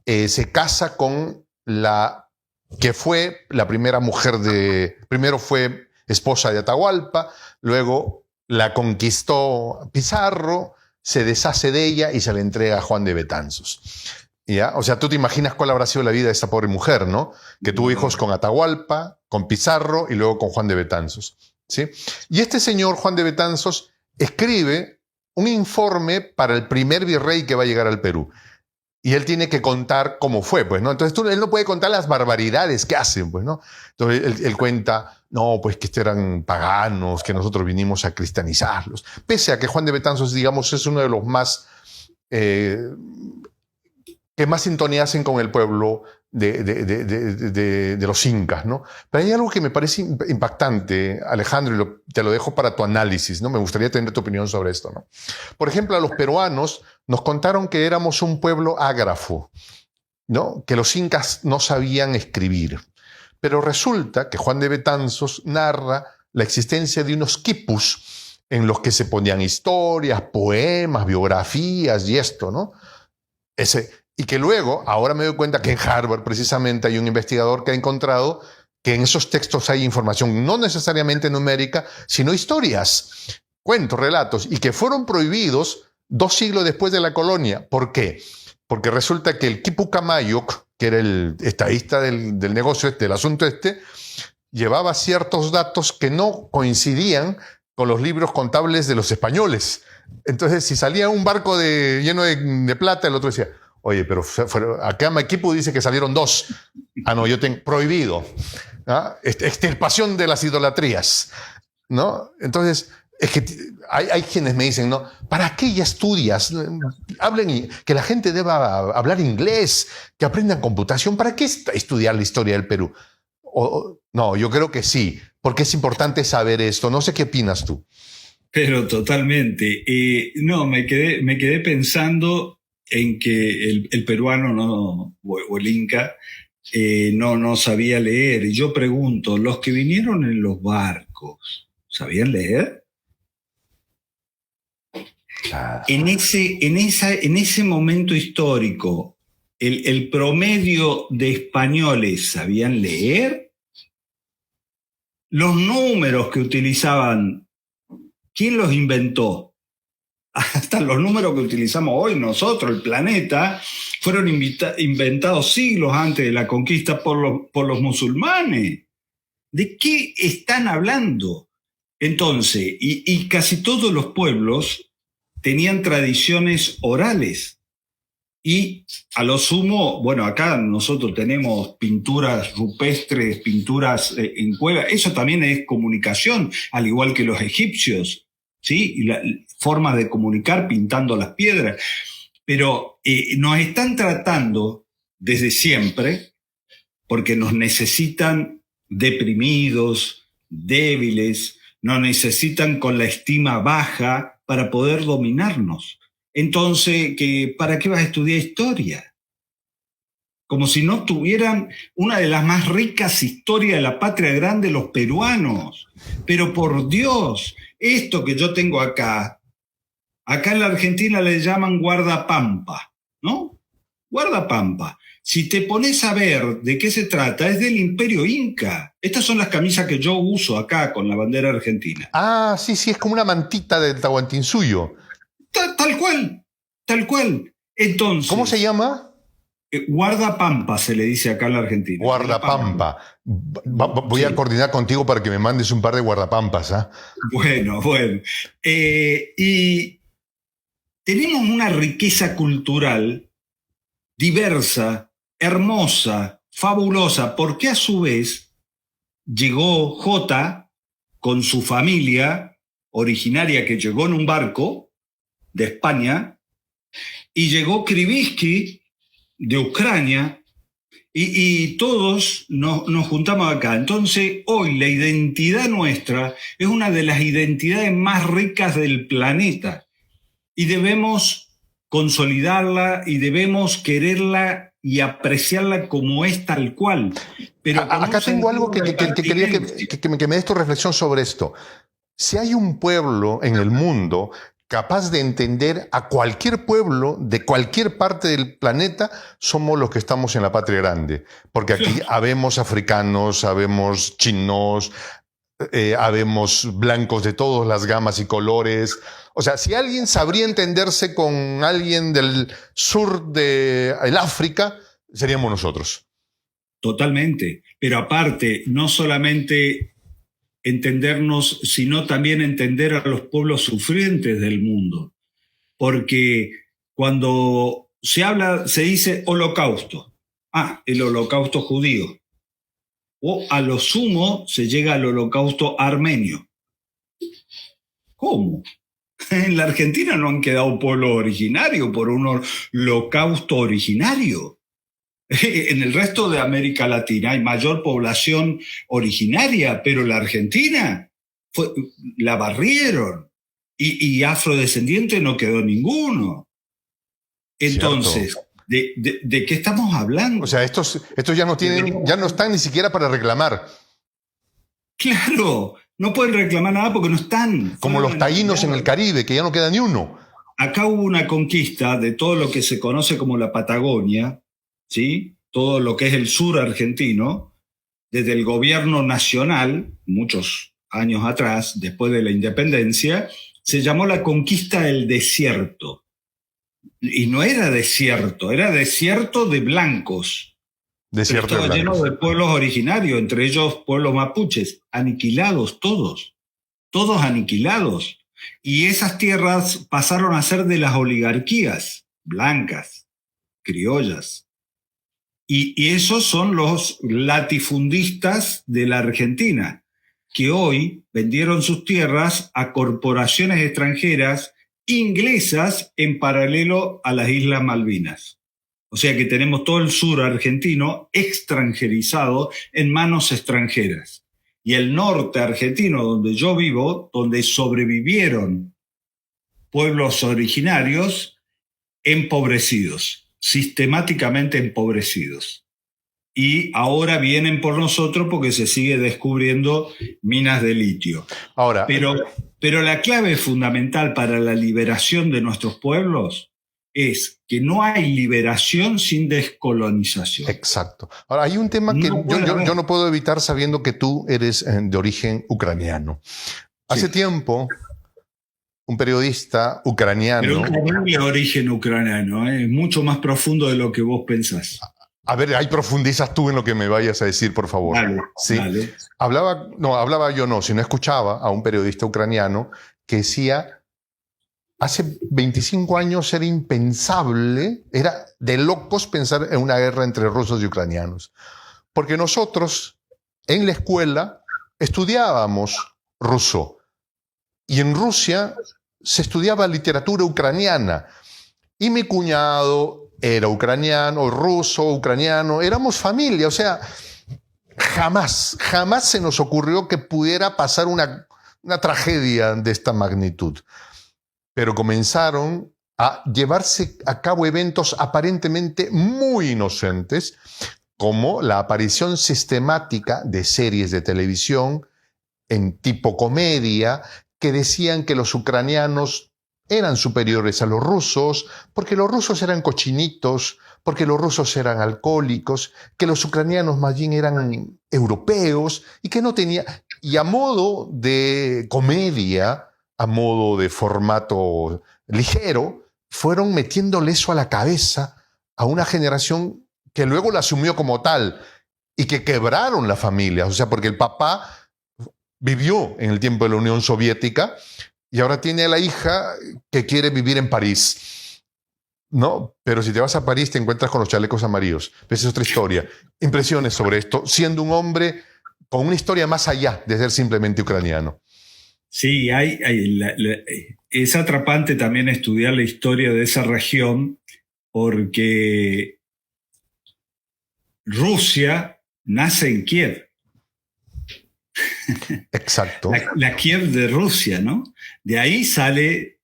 se casa con la que fue la primera mujer primero fue esposa de Atahualpa, luego la conquistó Pizarro, se deshace de ella y se la entrega a Juan de Betanzos. ¿Ya? O sea, tú te imaginas cuál habrá sido la vida de esta pobre mujer, ¿no? Que tuvo hijos con Atahualpa, con Pizarro y luego con Juan de Betanzos, ¿sí? Y este señor, Juan de Betanzos, escribe un informe para el primer virrey que va a llegar al Perú. Y él tiene que contar cómo fue, pues, ¿no? Entonces él no puede contar las barbaridades que hacen, pues, ¿no? Entonces él cuenta, no, pues que eran paganos, que nosotros vinimos a cristianizarlos. Pese a que Juan de Betanzos, digamos, es uno de los más que más sintonía hacen con el pueblo de los incas, ¿no? Pero hay algo que me parece impactante, Alejandro, y te lo dejo para tu análisis, ¿no? Me gustaría tener tu opinión sobre esto, ¿no? Por ejemplo, a los peruanos nos contaron que éramos un pueblo ágrafo, ¿no? Que los incas no sabían escribir. Pero resulta que Juan de Betanzos narra la existencia de unos quipus en los que se ponían historias, poemas, biografías y esto, ¿no? Y que luego, ahora me doy cuenta que en Harvard precisamente hay un investigador que ha encontrado que en esos textos hay información no necesariamente numérica, sino historias, cuentos, relatos, y que fueron prohibidos 2 siglos después de la colonia. ¿Por qué? Porque resulta que el Quipu Camayoc, que era el estadista del negocio del asunto llevaba ciertos datos que no coincidían con los libros contables de los españoles. Entonces, si salía un barco lleno de plata, el otro decía, oye, pero acá en Maquipu dice que salieron 2. Ah, no, yo tengo prohibido. ¿Ah? Extirpación de las idolatrías, ¿no? Entonces, es que hay quienes me dicen, ¿no? ¿Para qué ya estudias? Que la gente deba hablar inglés, que aprendan computación. ¿Para qué estudiar la historia del Perú? No, yo creo que sí, porque es importante saber esto. No sé qué opinas tú.
Pero totalmente. No, me quedé pensando en que el peruano o el inca no sabía leer. Y yo pregunto, ¿los que vinieron en los barcos sabían leer? En ese momento histórico, ¿el promedio de españoles sabían leer? Los números que utilizaban, ¿quién los inventó? Hasta los números que utilizamos hoy nosotros, el planeta, fueron inventados siglos antes de la conquista por los musulmanes. ¿De qué están hablando? Entonces, y casi todos los pueblos tenían tradiciones orales. Y a lo sumo, bueno, acá nosotros tenemos pinturas rupestres, pinturas en cueva. Eso también es comunicación, al igual que los egipcios, ¿sí? Y la forma de comunicar pintando las piedras. Pero nos están tratando desde siempre, porque nos necesitan deprimidos, débiles, nos necesitan con la estima baja para poder dominarnos. Entonces, ¿para qué vas a estudiar historia? Como si no tuvieran una de las más ricas historias de la patria grande los peruanos. Pero por Dios, esto que yo tengo acá en la Argentina le llaman guardapampa, ¿no? Guardapampa. Si te pones a ver de qué se trata, es del Imperio Inca. Estas son las camisas que yo uso acá con la bandera argentina.
Ah, sí, es como una mantita del Tahuantinsuyo.
Tal cual. Entonces,
¿cómo se llama?
Guardapampa se le dice acá en la Argentina.
Guardapampa. Voy a coordinar contigo para que me mandes un par de guardapampas. ¿Ah?
Bueno. Y tenemos una riqueza cultural diversa, hermosa, fabulosa, porque a su vez llegó Jota con su familia originaria que llegó en un barco de España, y llegó Krivitsky de Ucrania, y todos nos juntamos acá. Entonces, hoy la identidad nuestra es una de las identidades más ricas del planeta, y debemos consolidarla y debemos quererla y apreciarla como es tal cual. Pero
acá tengo algo que quería que me des tu reflexión sobre esto. Si hay un pueblo en el mundo capaz de entender a cualquier pueblo de cualquier parte del planeta, somos los que estamos en la patria grande. Porque aquí habemos africanos, habemos chinos, habemos blancos de todas las gamas y colores. O sea, si alguien sabría entenderse con alguien del sur del África, seríamos nosotros.
Totalmente. Pero aparte, no solamente entendernos, sino también entender a los pueblos sufrientes del mundo. Porque cuando se dice holocausto, el holocausto judío, o a lo sumo se llega al holocausto armenio. ¿Cómo? En la Argentina no han quedado pueblos originarios por un holocausto originario. En el resto de América Latina hay mayor población originaria, pero la Argentina la barrieron y afrodescendiente no quedó ninguno. Entonces, ¿de qué estamos hablando?
O sea, estos ya no están ni siquiera para reclamar.
Claro, no pueden reclamar nada porque no están.
Como los taínos en el Caribe, que ya no queda ni uno.
Acá hubo una conquista de todo lo que se conoce como la Patagonia, ¿sí? Todo lo que es el sur argentino, desde el gobierno nacional, muchos años atrás, después de la independencia, se llamó la conquista del desierto. Y no era desierto de blancos.
Desierto
estaba
de blancos.
lleno de pueblos originarios, entre ellos pueblos mapuches, aniquilados todos. todos aniquilados. Y esas tierras pasaron a ser de las oligarquías blancas, criollas. Y esos son los latifundistas de la Argentina, que hoy vendieron sus tierras a corporaciones extranjeras inglesas en paralelo a las Islas Malvinas. O sea que tenemos todo el sur argentino extranjerizado en manos extranjeras. Y el norte argentino, donde yo vivo, donde sobrevivieron pueblos originarios, empobrecidos, sistemáticamente empobrecidos. Y ahora vienen por nosotros porque se sigue descubriendo minas de litio.
Ahora,
pero la clave fundamental para la liberación de nuestros pueblos es que no hay liberación sin descolonización.
exacto. Ahora, hay un tema que yo no puedo evitar sabiendo que tú eres de origen ucraniano. Hace tiempo, un periodista ucraniano...
Pero un terrible origen ucraniano, es mucho más profundo de lo que vos pensás.
A ver, ahí profundizas tú en lo que me vayas a decir, por favor.
Dale,
¿sí?
dale.
Sino escuchaba a un periodista ucraniano que decía, hace 25 años era impensable, era de locos pensar en una guerra entre rusos y ucranianos. Porque nosotros en la escuela estudiábamos ruso y en Rusia se estudiaba literatura ucraniana. Y mi cuñado era ucraniano, ruso, ucraniano, éramos familia, o sea, jamás se nos ocurrió que pudiera pasar una tragedia de esta magnitud. Pero comenzaron a llevarse a cabo eventos aparentemente muy inocentes, como la aparición sistemática de series de televisión en tipo comedia que decían que los ucranianos eran superiores a los rusos, porque los rusos eran cochinitos, porque los rusos eran alcohólicos, que los ucranianos más bien eran europeos y que no tenía... Y a modo de comedia, a modo de formato ligero, fueron metiéndole eso a la cabeza a una generación que luego la asumió como tal y que quebraron la familia. O sea, porque el papá vivió en el tiempo de la Unión Soviética y ahora tiene a la hija que quiere vivir en París. ¿No? Pero si te vas a París te encuentras con los chalecos amarillos. Esa es otra historia. Impresiones sobre esto, siendo un hombre con una historia más allá de ser simplemente ucraniano.
Sí, es atrapante también estudiar la historia de esa región porque Rusia nace en Kiev.
Exacto.
La Kiev de Rusia, ¿no? De ahí sale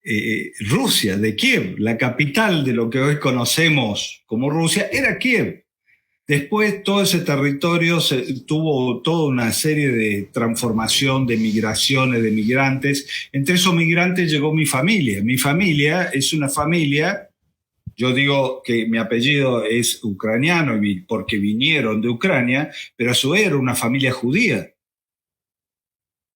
Rusia, de Kiev. La capital de lo que hoy conocemos como Rusia era Kiev. Después todo ese territorio tuvo toda una serie de transformación, de migraciones, de migrantes. Entre esos migrantes llegó mi familia. Mi familia es una familia, yo digo que mi apellido es ucraniano porque vinieron de Ucrania, pero a su vez era una familia judía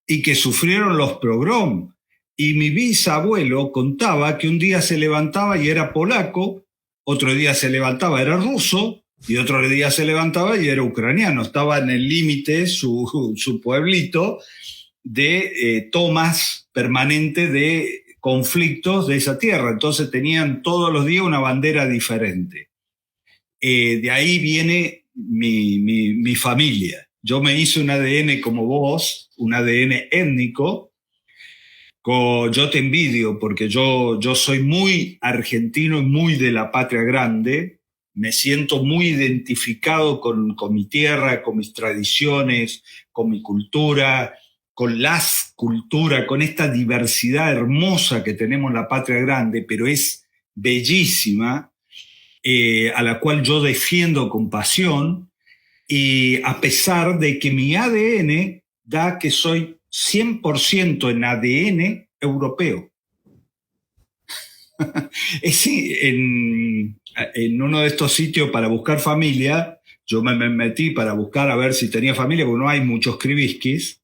y que sufrieron los pogroms. Y mi bisabuelo contaba que un día se levantaba y era polaco, otro día se levantaba era ruso, y otro día se levantaba y era ucraniano. Estaba en el límite su pueblito de tomas permanentes de conflictos de esa tierra. Entonces tenían todos los días una bandera diferente. De ahí viene mi familia. Yo me hice un ADN como vos, un ADN étnico. Yo te envidio porque yo soy muy argentino y muy de la patria grande. Me siento muy identificado con mi tierra, con mis tradiciones, con mi cultura, con las culturas, con esta diversidad hermosa que tenemos en la patria grande, pero es bellísima, a la cual yo defiendo con pasión, y a pesar de que mi ADN da que soy 100% en ADN europeo. En uno de estos sitios para buscar familia, yo me metí para buscar a ver si tenía familia, porque no hay muchos Kriviskis.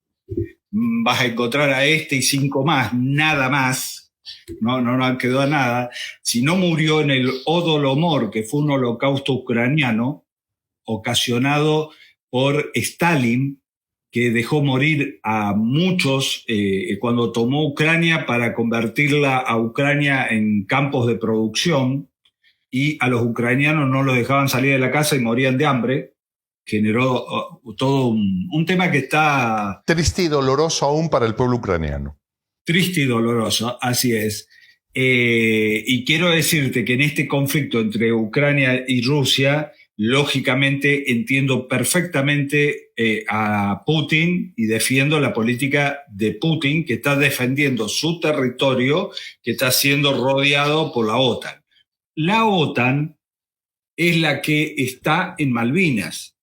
Vas a encontrar a este y 5 más, nada más. No quedó nada. Si no murió en el Holodomor, que fue un holocausto ucraniano ocasionado por Stalin que dejó morir a muchos cuando tomó Ucrania para convertirla a Ucrania en campos de producción, y a los ucranianos no los dejaban salir de la casa y morían de hambre. Generó todo un tema que está...
Triste y doloroso aún para el pueblo ucraniano.
Triste y doloroso, así es. Y quiero decirte que en este conflicto entre Ucrania y Rusia, lógicamente entiendo perfectamente a Putin y defiendo la política de Putin, que está defendiendo su territorio, que está siendo rodeado por la OTAN. La OTAN es la que está en Malvinas.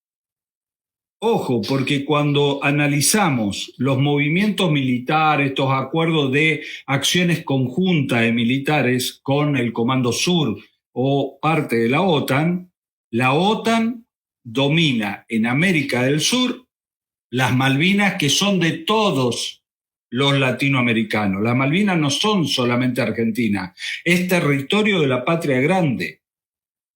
Ojo, porque cuando analizamos los movimientos militares, estos acuerdos de acciones conjuntas de militares con el Comando Sur o parte de la OTAN domina en América del Sur las Malvinas, que son de todos los latinoamericanos. Las Malvinas no son solamente Argentina, es territorio de la patria grande.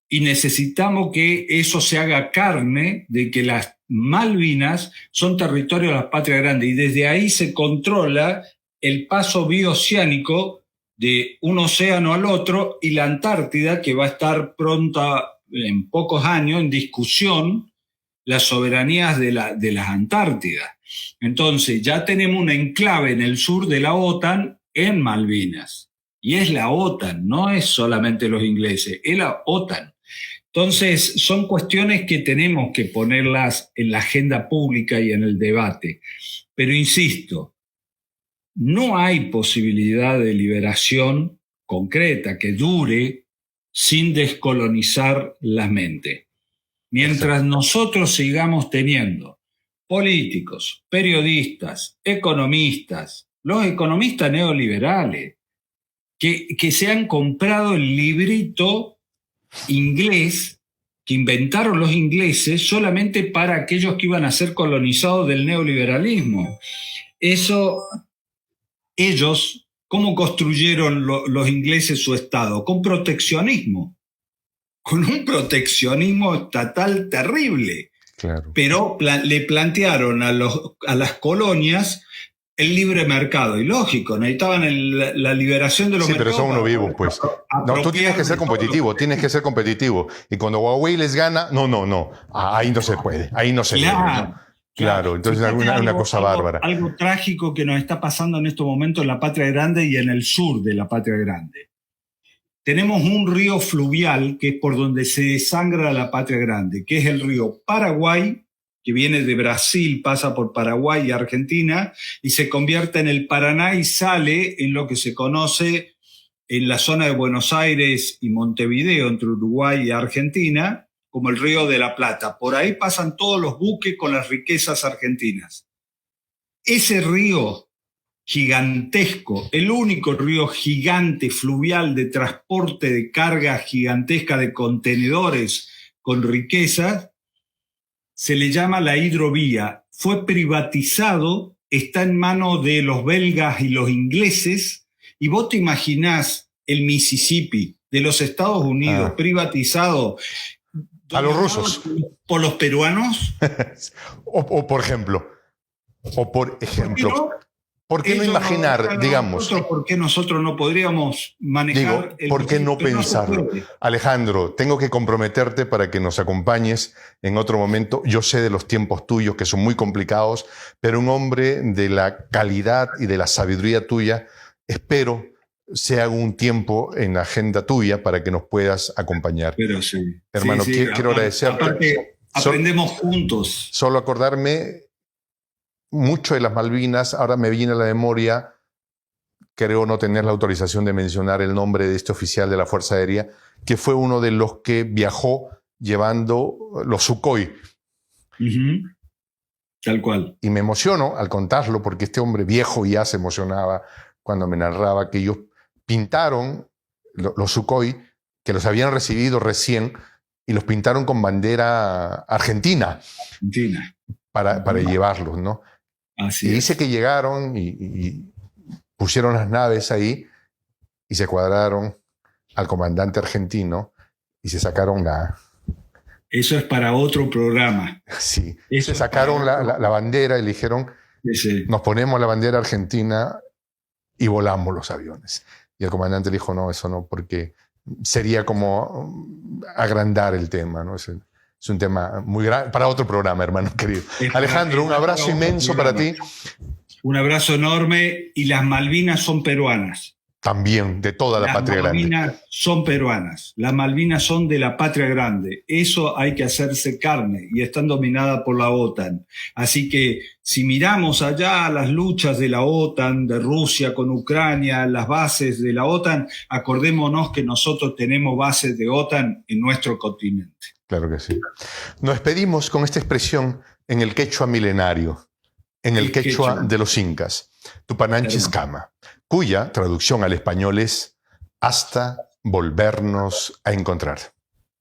Y necesitamos que eso se haga carne de que las Malvinas son territorio de la patria grande, y desde ahí se controla el paso bioceánico de un océano al otro, y la Antártida, que va a estar pronta en pocos años en discusión, las soberanías de las Antártidas. Entonces ya tenemos un enclave en el sur de la OTAN en Malvinas, y es la OTAN, no es solamente los ingleses, es la OTAN. Entonces son cuestiones que tenemos que ponerlas en la agenda pública y en el debate. Pero insisto, no hay posibilidad de liberación concreta que dure sin descolonizar la mente. Mientras nosotros sigamos teniendo políticos, periodistas, economistas, los economistas neoliberales, que se han comprado el librito inglés que inventaron los ingleses solamente para aquellos que iban a ser colonizados del neoliberalismo. Eso, ellos, ¿cómo construyeron los ingleses su Estado? Con proteccionismo, con un proteccionismo estatal terrible.
Claro.
Pero le plantearon a las colonias el libre mercado, y lógico, necesitaban la liberación de los mercados.
Sí, pero son unos vivos, pues. No, tú tienes que ser competitivo, tienes que ser competitivo. Y cuando Huawei les gana, no, ahí no se puede, ahí no se puede. ¿No? Claro, entonces una cosa bárbara.
Algo trágico que nos está pasando en estos momentos en la Patria Grande y en el sur de la Patria Grande. Tenemos un río fluvial que es por donde se desangra la Patria Grande, que es el río Paraguay, que viene de Brasil, pasa por Paraguay y Argentina, y se convierte en el Paraná y sale en lo que se conoce en la zona de Buenos Aires y Montevideo, entre Uruguay y Argentina, como el Río de la Plata. Por ahí pasan todos los buques con las riquezas argentinas. Ese río gigantesco, el único río gigante fluvial de transporte de carga gigantesca de contenedores con riquezas, se le llama la hidrovía. Fue privatizado, está en manos de los belgas y los ingleses, y vos te imaginás el Mississippi de los Estados Unidos privatizado
a los rusos
por los peruanos.
o por ejemplo, ¿por qué no imaginar, digamos?
¿Por qué nosotros no podríamos manejar?
¿Por qué no pensarlo? Alejandro, tengo que comprometerte para que nos acompañes en otro momento. Yo sé de los tiempos tuyos, que son muy complicados, pero un hombre de la calidad y de la sabiduría tuya, espero sea un tiempo en la agenda tuya para que nos puedas acompañar.
Pero sí.
Hermano, quiero agradecerte.
Aparte, aprendemos juntos.
Solo acordarme mucho de las Malvinas, ahora me viene a la memoria, creo no tener la autorización de mencionar el nombre de este oficial de la Fuerza Aérea, que fue uno de los que viajó llevando los Sukhoi.
Uh-huh. Tal cual.
Y me emociono al contarlo, porque este hombre viejo ya se emocionaba cuando me narraba que ellos pintaron los Sukhoi, que los habían recibido recién, y los pintaron con bandera argentina. Para llevarlos, ¿no?
Así
y dice que llegaron y pusieron las naves ahí y se cuadraron al comandante argentino y se sacaron
Eso es para otro programa.
Sí,
Eso
se
es
sacaron
para
la bandera y dijeron,
ese-
nos ponemos la bandera argentina y volamos los aviones. Y el comandante le dijo, no, eso no, porque sería como agrandar el tema, ¿no? Es un tema muy grande, para otro programa, hermano querido.
es
Alejandro, un
para
abrazo
otro
inmenso para
programa.
ti,
Un abrazo enorme, y las Malvinas son peruanas.
también, de toda la
Las
patria grande.
Malvinas son peruanas, las Malvinas son de la patria grande. Eso hay que hacerse carne y están dominadas por la OTAN. Así que si miramos allá las luchas de la OTAN, de Rusia con Ucrania, las bases de la OTAN, acordémonos que nosotros tenemos bases de OTAN en nuestro continente.
Claro que sí. Nos despedimos con esta expresión en el quechua milenario, en el quechua de los incas, Tupananchis Kama, cuya traducción al español es hasta volvernos a encontrar.